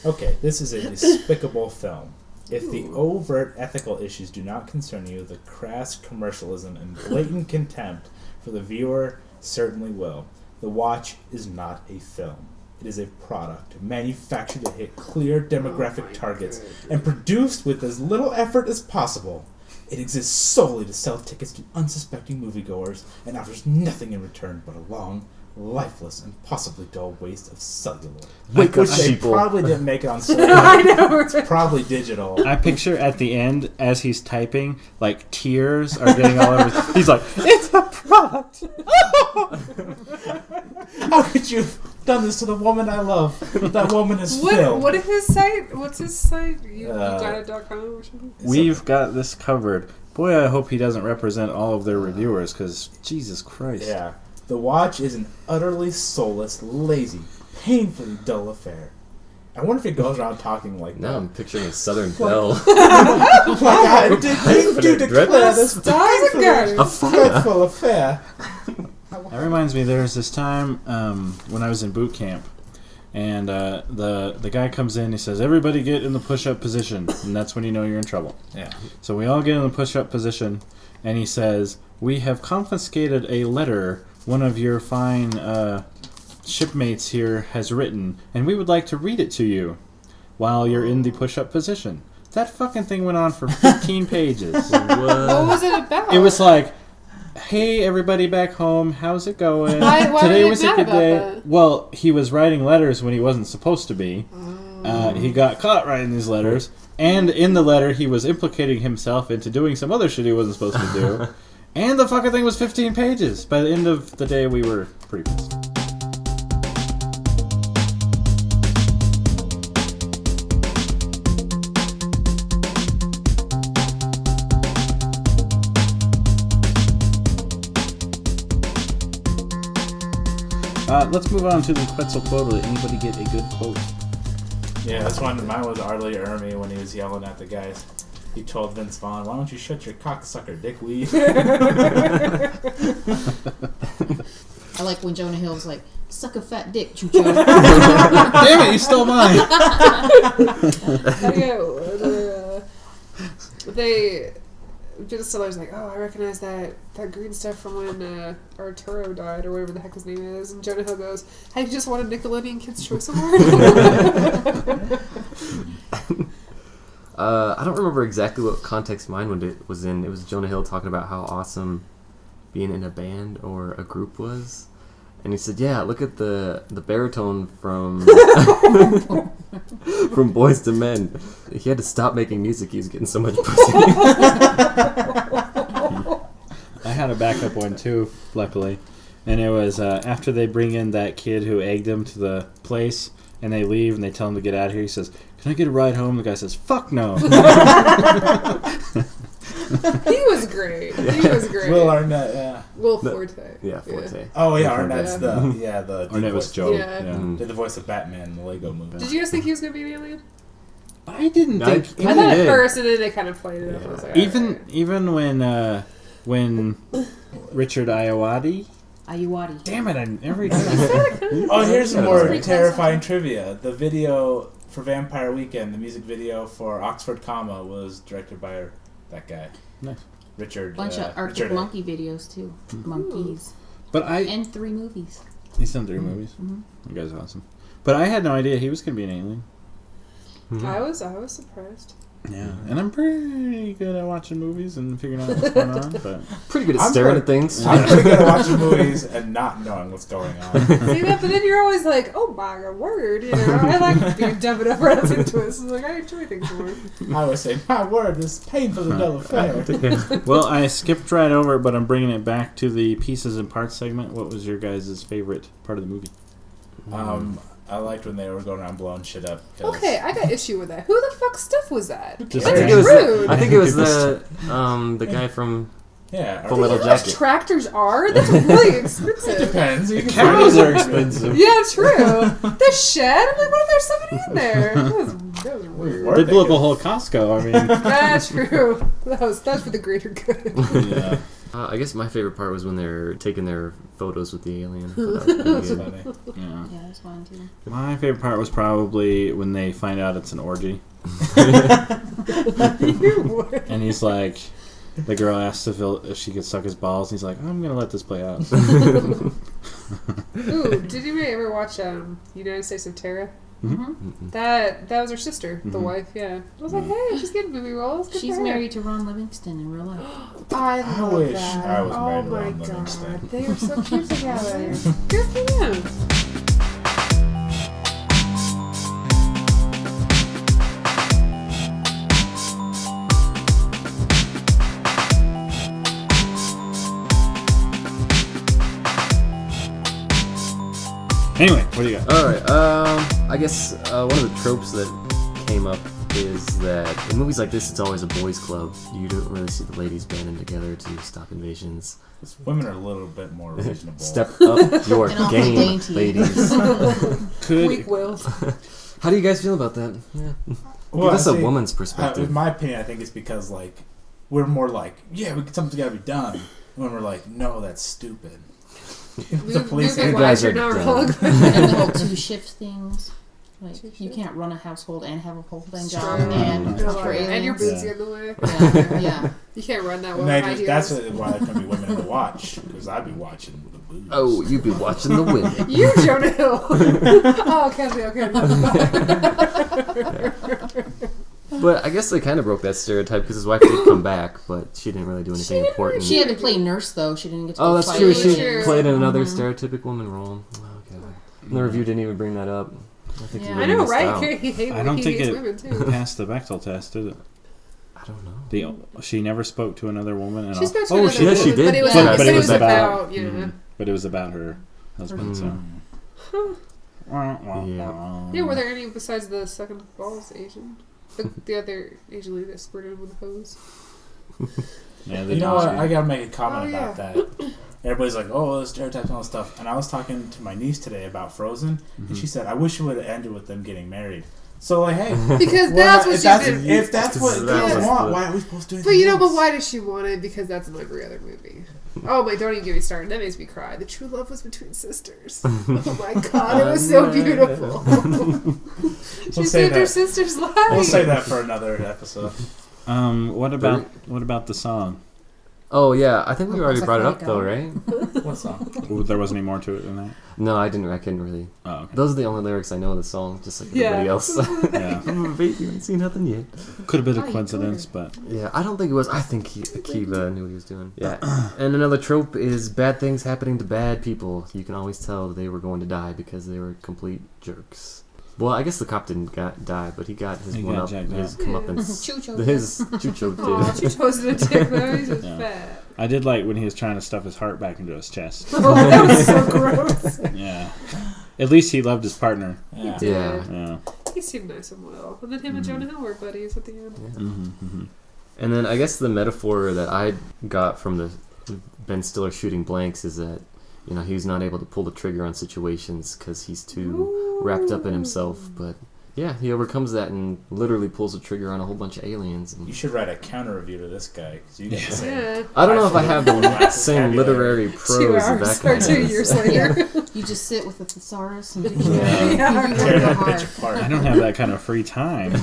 Okay, this is a despicable film. If the overt ethical issues do not concern you, the crass commercialism and blatant contempt for the viewer certainly will. The Watch is not a film. It is a product manufactured to hit clear demographic targets and produced with as little effort as possible. It exists solely to sell tickets to unsuspecting moviegoers and offers nothing in return but a long, lifeless, and possibly dull waste of celluloid. Wake Which up, they sheeple. probably didn't make it on I celluloid. know. It's probably digital. I picture at the end, as he's typing, like, tears are getting all over. He's like, it's a product! How could you have done this to the woman I love? That woman is Phil. What is his site? What's his site? You Uh, got it.com or something? We've got this covered. Boy, I hope he doesn't represent all of their reviewers, because Jesus Christ. Yeah. The Watch is an utterly soulless, lazy, painfully dull affair. I wonder if he goes around talking like Now that. I'm picturing a Southern Belle. Like, I do declare this Stars and garters. A fire. dreadful affair. That reminds me, there's this time when I was in boot camp, and the guy comes in, he says, everybody get in the push-up position, and that's when you know you're in trouble. Yeah. So we all get in the push-up position, and he says, we have confiscated a letter one of your fine shipmates here has written, and we would like to read it to you while you're in the push-up position. That fucking thing went on for 15 pages. What was it about? It was like, hey, everybody back home, how's it going? Why were Today they was a mad good about day. that? Well, he was writing letters when he wasn't supposed to be. He got caught writing these letters, and in the letter, he was implicating himself into doing some other shit he wasn't supposed to do. And the fucking thing was 15 pages. By the end of the day, we were pretty pissed. Let's move on to the Quetzal quote. Did anybody get a good quote? Yeah, that's one. Mine was Arlie Ermy when he was yelling at the guys. He told Vince Vaughn, "Why don't you shut your cocksucker dickweed?" I like when Jonah Hill's like, suck a fat dick, Chucho. Damn it, you stole mine! They Ben Stiller's like, oh, I recognize that green stuff from when Arturo died, or whatever the heck his name is. And Jonah Hill goes, hey, you just won a Nickelodeon Kids' Choice Award? I don't remember exactly what context mine was in. It was Jonah Hill talking about how awesome being in a band or a group was. And he said, yeah, look at the baritone from from Boys to Men. He had to stop making music. He was getting so much pussy. I had a backup one too, luckily. And it was after they bring in that kid who egged him to the place, and they leave and they tell him to get out of here. He says, can I get a ride home? The guy says, fuck no. He was great. He was great. Will Arnett, yeah. Will Forte. Yeah, Forte. Oh yeah, Yeah. Arnett's the Arnett was voice- Joe. Yeah. Yeah. Did the voice of Batman in the Lego movie. Did you guys think he was going to be an alien? I didn't I- think... I thought at did. first, and then they kind of played it up. I was like, Even alright. even when Richard Iowati Ayuwadi. Damn it! Every Oh, here's some more pretty terrifying trivia. The video for Vampire Weekend, the music video for Oxford Comma, was directed by that guy. Nice. Richard. Bunch of Arctic Richard A. Monkey videos too. Monkeys. But And 3 movies. he's done 3 movies. You guys are awesome. But I had no idea he was gonna be an alien. I was surprised. Yeah, and I'm pretty good at watching movies and figuring out what's going on. But Pretty good at I'm staring pretty- at things. I'm pretty good at watching movies and not knowing what's going on. See that? But then you're always like, oh my word, you know. I like being dumb enough right up into it. So like, I enjoy things more. I always say, my word, this painful dull affair. well, I skipped right over it, but I'm bringing it back to the pieces and parts segment. What was your guys' favorite part of the movie? I liked when they were going around blowing shit up. 'Cause Okay, I got issue with that. Who the fuck stuff was that? Just That's I think it was. rude. I think it was the guy from Yeah. Full You Metal know how much Jacket. tractors are? That's really It expensive. depends. You can Cows find are it. expensive. Yeah, true. The shed? I'm like, what if there's somebody in there? That was weird. They blew up a whole Costco. I mean, That's true. That's for the greater good. yeah. I guess my favorite part was when they're taking their photos with the alien. I thought that was pretty good. Funny. Yeah. Yeah, that's mine too. My favorite part was probably when they find out it's an orgy, You would. and he's like, the girl asks if she could suck his balls, and he's like, I'm gonna let this play out. Ooh, did you ever watch United States of Terra? Mm-hmm. That was her sister, the Mhm. wife. Yeah, I was like, hey, she's getting movie roles. Good She's for her. married to Ron Livingston in real life. I love wish that. I was oh married to my Ron god, Livingston. they are so cute together. Good for them. Anyway, what do you got? All right. I guess one of the tropes that came up is that in movies like this, it's always a boys' club. You don't really see the ladies banding together to stop invasions. Women are a little bit more reasonable. Step up your And awful game, dainty. ladies. Weak willed. How do you guys feel about that? Yeah. Well, Give us a see, woman's perspective. in my opinion, I think it's because like we're more like, yeah, something's got to be done. When we're like, no, that's stupid. The police Movie You wise, guys you're are not dumb. wrong. And the whole 2-shift things. Like, Two you shifts. can't run a household and have a full-time True. job and You're talk for like, and your aliens. boots get in the way. Yeah, yeah. You can't run that And well. they with high just, that's heels. why there can be women in the watch because I'd be watching the boobs. Oh, you be watching the women. You, Jonah Hill. Oh, okay. But I guess they kind of broke that stereotype because his wife did come back, but she didn't really do anything important. She had to play nurse, though. She didn't get to Oh, go that's fight true. aliens. She True. played another Mhm. stereotypic woman role. Oh, God. And the review didn't even bring that up. I think Yeah. you I really know, missed right? out. He hates I don't think women it too. passed the Bechdel test, did it? I don't know. She never spoke to another woman at She all. spoke to Oh, another she yes, she woman, did. but it was, But it was about, Mhm. But it was about her husband. So. Yeah, were there any besides the second balls Asian? The other Asian lady that squirted him with a hose. Yeah, they You know what? don't. I gotta make a comment Oh, yeah. about that. Everybody's like, "Oh, the stereotypes and all this stuff." And I was talking to my niece today about Frozen, and she said, "I wish it would have ended with them getting married." So, like, hey, Because well, that's what if she that's, did. if that's what That girls was want, the- why are we supposed to do But anything you know, but else? why does she want it? Because that's in every other movie. Oh my! Don't even get me started. That makes me cry. The true love was between sisters. Oh my god, it was so beautiful. She We'll save saved her that. sister's life. We'll save that for another episode. What about the song? Oh, yeah. I think we Oh, already it's brought it like up, though, right? What song? There wasn't any more to it than that. No, I didn't. I couldn't really. Oh, okay. Those are the only lyrics I know of the song, just like Yeah. everybody else. Yeah, I'm a baby. I ain't seen nothing yet. could have been Oh, a you coincidence, but Yeah, I don't think it was. I think Akiva knew what he was doing. Yeah. And another trope is bad things happening to bad people. You can always tell they were going to die because they were complete jerks. Well, I guess the cop didn't die, but he got his He one got up, jacked his up. comeuppance. Chucho. His Chucho Aw, did. she toasted a dick though. He's just Yeah. fat. I did like when he was trying to stuff his heart back into his chest. Oh, that was so gross. Yeah, at least he loved his partner. Yeah. Yeah. Yeah. He seemed nice and well. And then him and Jonah Hill were buddies at the end. Mm-hmm. And then I guess the metaphor that I got from the Ben Stiller shooting blanks is that, he's not able to pull the trigger on situations because he's too wrapped up in himself. But Yeah, he overcomes that and literally pulls the trigger on a whole bunch of aliens. And You should write a counter review to this guy because you get the same. Yeah. I don't know if I have the Vocabulary. same literary 2 prose that hours guy or 2 has. years later. You just sit with the thesaurus and Yeah. Tear that bitch apart. I don't have that kind of free time.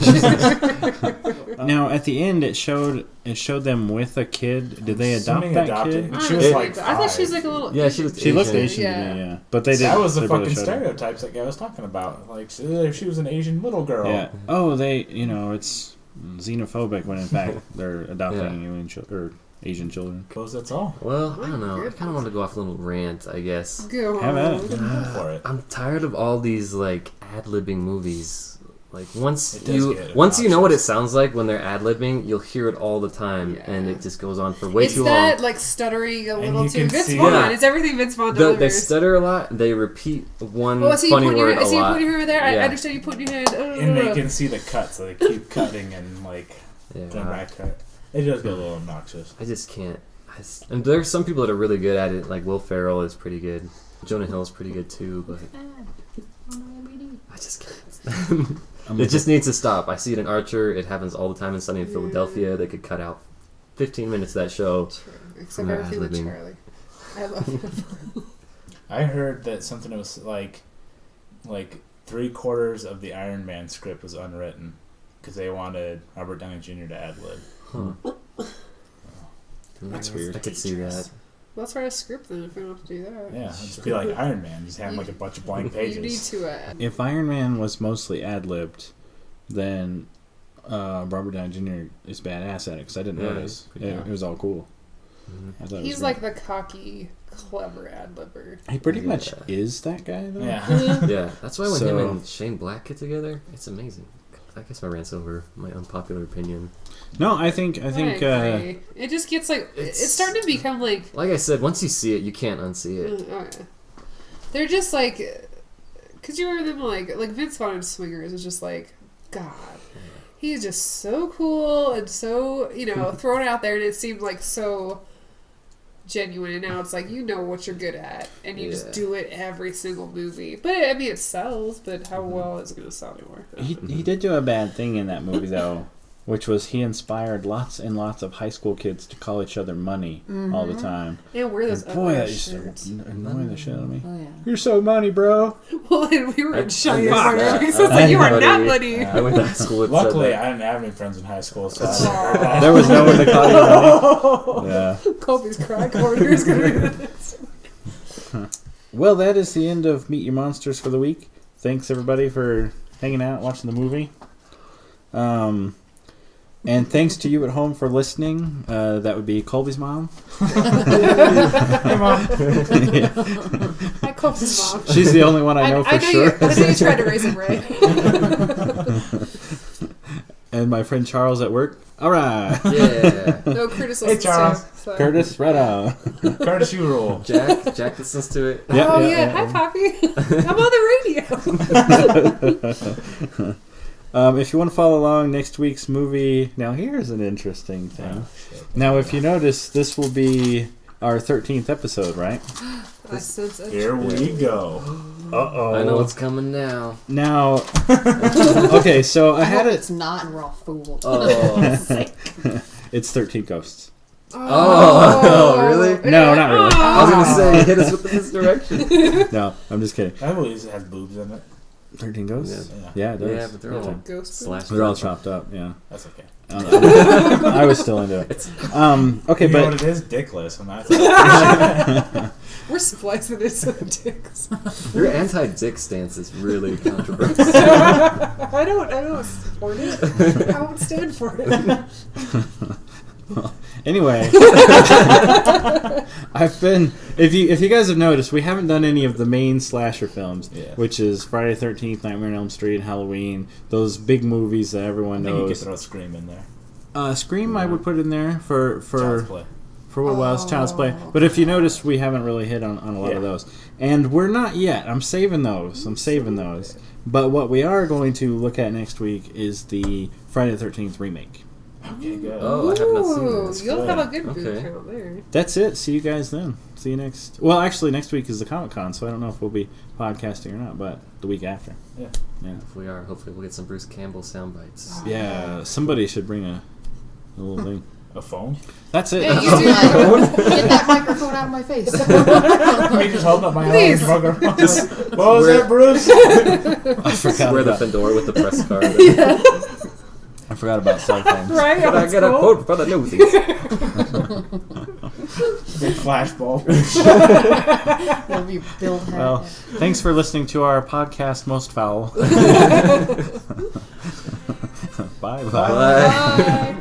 Now, at the end, it showed them with a kid. Did they adopt Assuming that adopted. kid? She was like I thought she was 5. like a little. Yeah, she was She looked Asian. Asian Yeah. to me, yeah. But they did. That was the they really fucking showed her. stereotypes that guy was talking about. Like, she was an Asian little girl. Yeah. Oh, it's xenophobic when in fact they're adopting alien or Asian children. Suppose that's all. Well, I don't know. I kind of want to go off a little rant, I guess. Go Have at on. it. Go for it. I'm tired of all these like ad-libbing movies. Like once It does you get know what it obnoxious. sounds like when they're ad-libbing, you'll hear it all the time, Yeah. and it just goes on for way It's too that long. like stuttering a And little you too. can Vince see- Vaughn. Yeah. It's everything Vince Vaughn They delivers. stutter a lot. They repeat one Oh, so you funny put your word a so you lot. put your hand there. I Yeah. understand you put your hand. And they can see the cuts, so they keep cutting and like going Yeah. back to it. It does get a little obnoxious. I just can't. And there's some people that are really good at it. Like Will Ferrell is pretty good. Jonah Hill is pretty good too, but I just can't. It just needs to stop. I see it in Archer. It happens all the time in Sunny in Philadelphia. They could cut out 15 minutes of that show. True. Except Yeah, everything with ad-libbing. Charlie. I love him. I heard that something was like 3/4 of the Iron Man script was unwritten because they wanted Robert Downey Jr. to ad lib. Huh. That's weird. I could see that. Let's write a script then if we don't have to do that. Yeah, just be like Iron Man. Just have like a bunch of blank You need pages. to. If Iron Man was mostly ad-libbed, then Robert Downey Jr. is badass at it because I didn't Yeah, notice. he's pretty It was all cool. Mhm. I thought it He's was like great. the cocky, clever ad libber. He pretty much Yeah. is that guy though. Yeah. Yeah, that's why when him So- and Shane Black get together, it's amazing. I guess my rant's over. My unpopular opinion. No, I think I agree. It just gets like it's starting to become like. Like I said, once you see it, you can't unsee it. Oh yeah. They're just like, cause you remember them like Vince Vaughn in Swingers was just like, God, he's just so cool and so thrown out there, and it seemed like so genuine. And now it's like you know what you're good at, and you just Yeah. do it every single movie. But I mean, it sells. But how well is it going to sell anymore? he did do a bad thing in that movie though, which was he inspired lots and lots of high school kids to call each other money all the time. And wear those And boy, ugly that used shirts. to annoy the shit out of me. Oh yeah. You're so money, bro. Well, and we were in I Shiny missed Corner, that. so it's like you are not Anybody- money. I went to high school with Luckily, I didn't have any friends in high school, so I never heard Aw. that. There was no one to call you money. Yeah. Kobe's cry corner is going to be this. Well, that is the end of Meet Your Monsters for the week. Thanks everybody for hanging out, watching the movie. And thanks to you at home for listening. That would be Colby's mom. Hey, Mom. I Kobe's mom. She's the only one I know for sure. I know you tried to raise him right. And my friend Charles at work. All right. Yeah. No, Curtis Hey, listens Charles. too. So. Curtis, right on. Curtis, you rule. Jack listens to it. Yeah, Oh yeah, yeah, yeah. hi Poppy. I'm on the radio. If you want to follow along next week's movie, now here's an interesting thing. Now, if you notice, this will be our 13th episode, right? I sense it. Here we go. Uh-oh. I know what's coming now. Now, okay, so I had hope it. it's not and we're all fooled. Oh. It's 13 Ghosts. Oh, really? No, not really. I was gonna say, hit us with the misdirection. No, I'm just kidding. I believe it has boobs in it. 13 Ghosts? Yeah, Yeah, it does. Yeah, but they're all Ghost. slashed. They're all chopped up, yeah. that's okay. I was still into it. Okay, You know what but it is? Dickless. And that's We're splicing it some dicks. Your anti-dick stance is really controversial. I don't support it. I won't stand for it. anyway, I've been. If you guys have noticed, we haven't done any of the main slasher films, Yeah. which is Friday the 13th, Nightmare on Elm Street, Halloween. Those big movies that everyone I think you could knows. throw Scream in there. Scream, I would put in there for Child's Play. for what was Child's Play. But if you notice, we haven't really hit on a lot of those. And we're not yet. I'm saving those. But what we are going to look at next week is the Friday the 13th remake. Okay, good. Oh, I have not seen Ooh, this. you'll have a good Okay. boob count there. That's it. See you guys then. See you next. Well, actually, next week is the Comic-Con, so I don't know if we'll be podcasting or not, but the week after. Yeah. If we are, hopefully we'll get some Bruce Campbell sound bites. Yeah, somebody should bring a little thing. A phone? That's it. Hey, you do Get that microphone out of my face. Me just holding up my Please. microphone. What was that, Bruce? I Wear forgot the about, fedora with the press card. I forgot about cell phones. right? Can I get a quote for the newsies? Big flashbulb. That'll be Bill Hack. Well, thanks for listening to our podcast, Most Foul. Bye. Bye. Bye.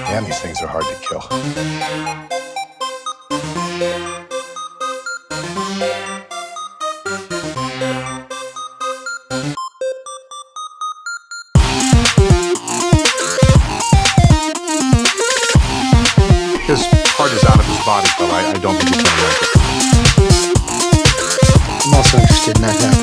Damn, these things are hard to kill. His heart is out of his body, but I don't think he's going to make it. I'm also interested in that happening.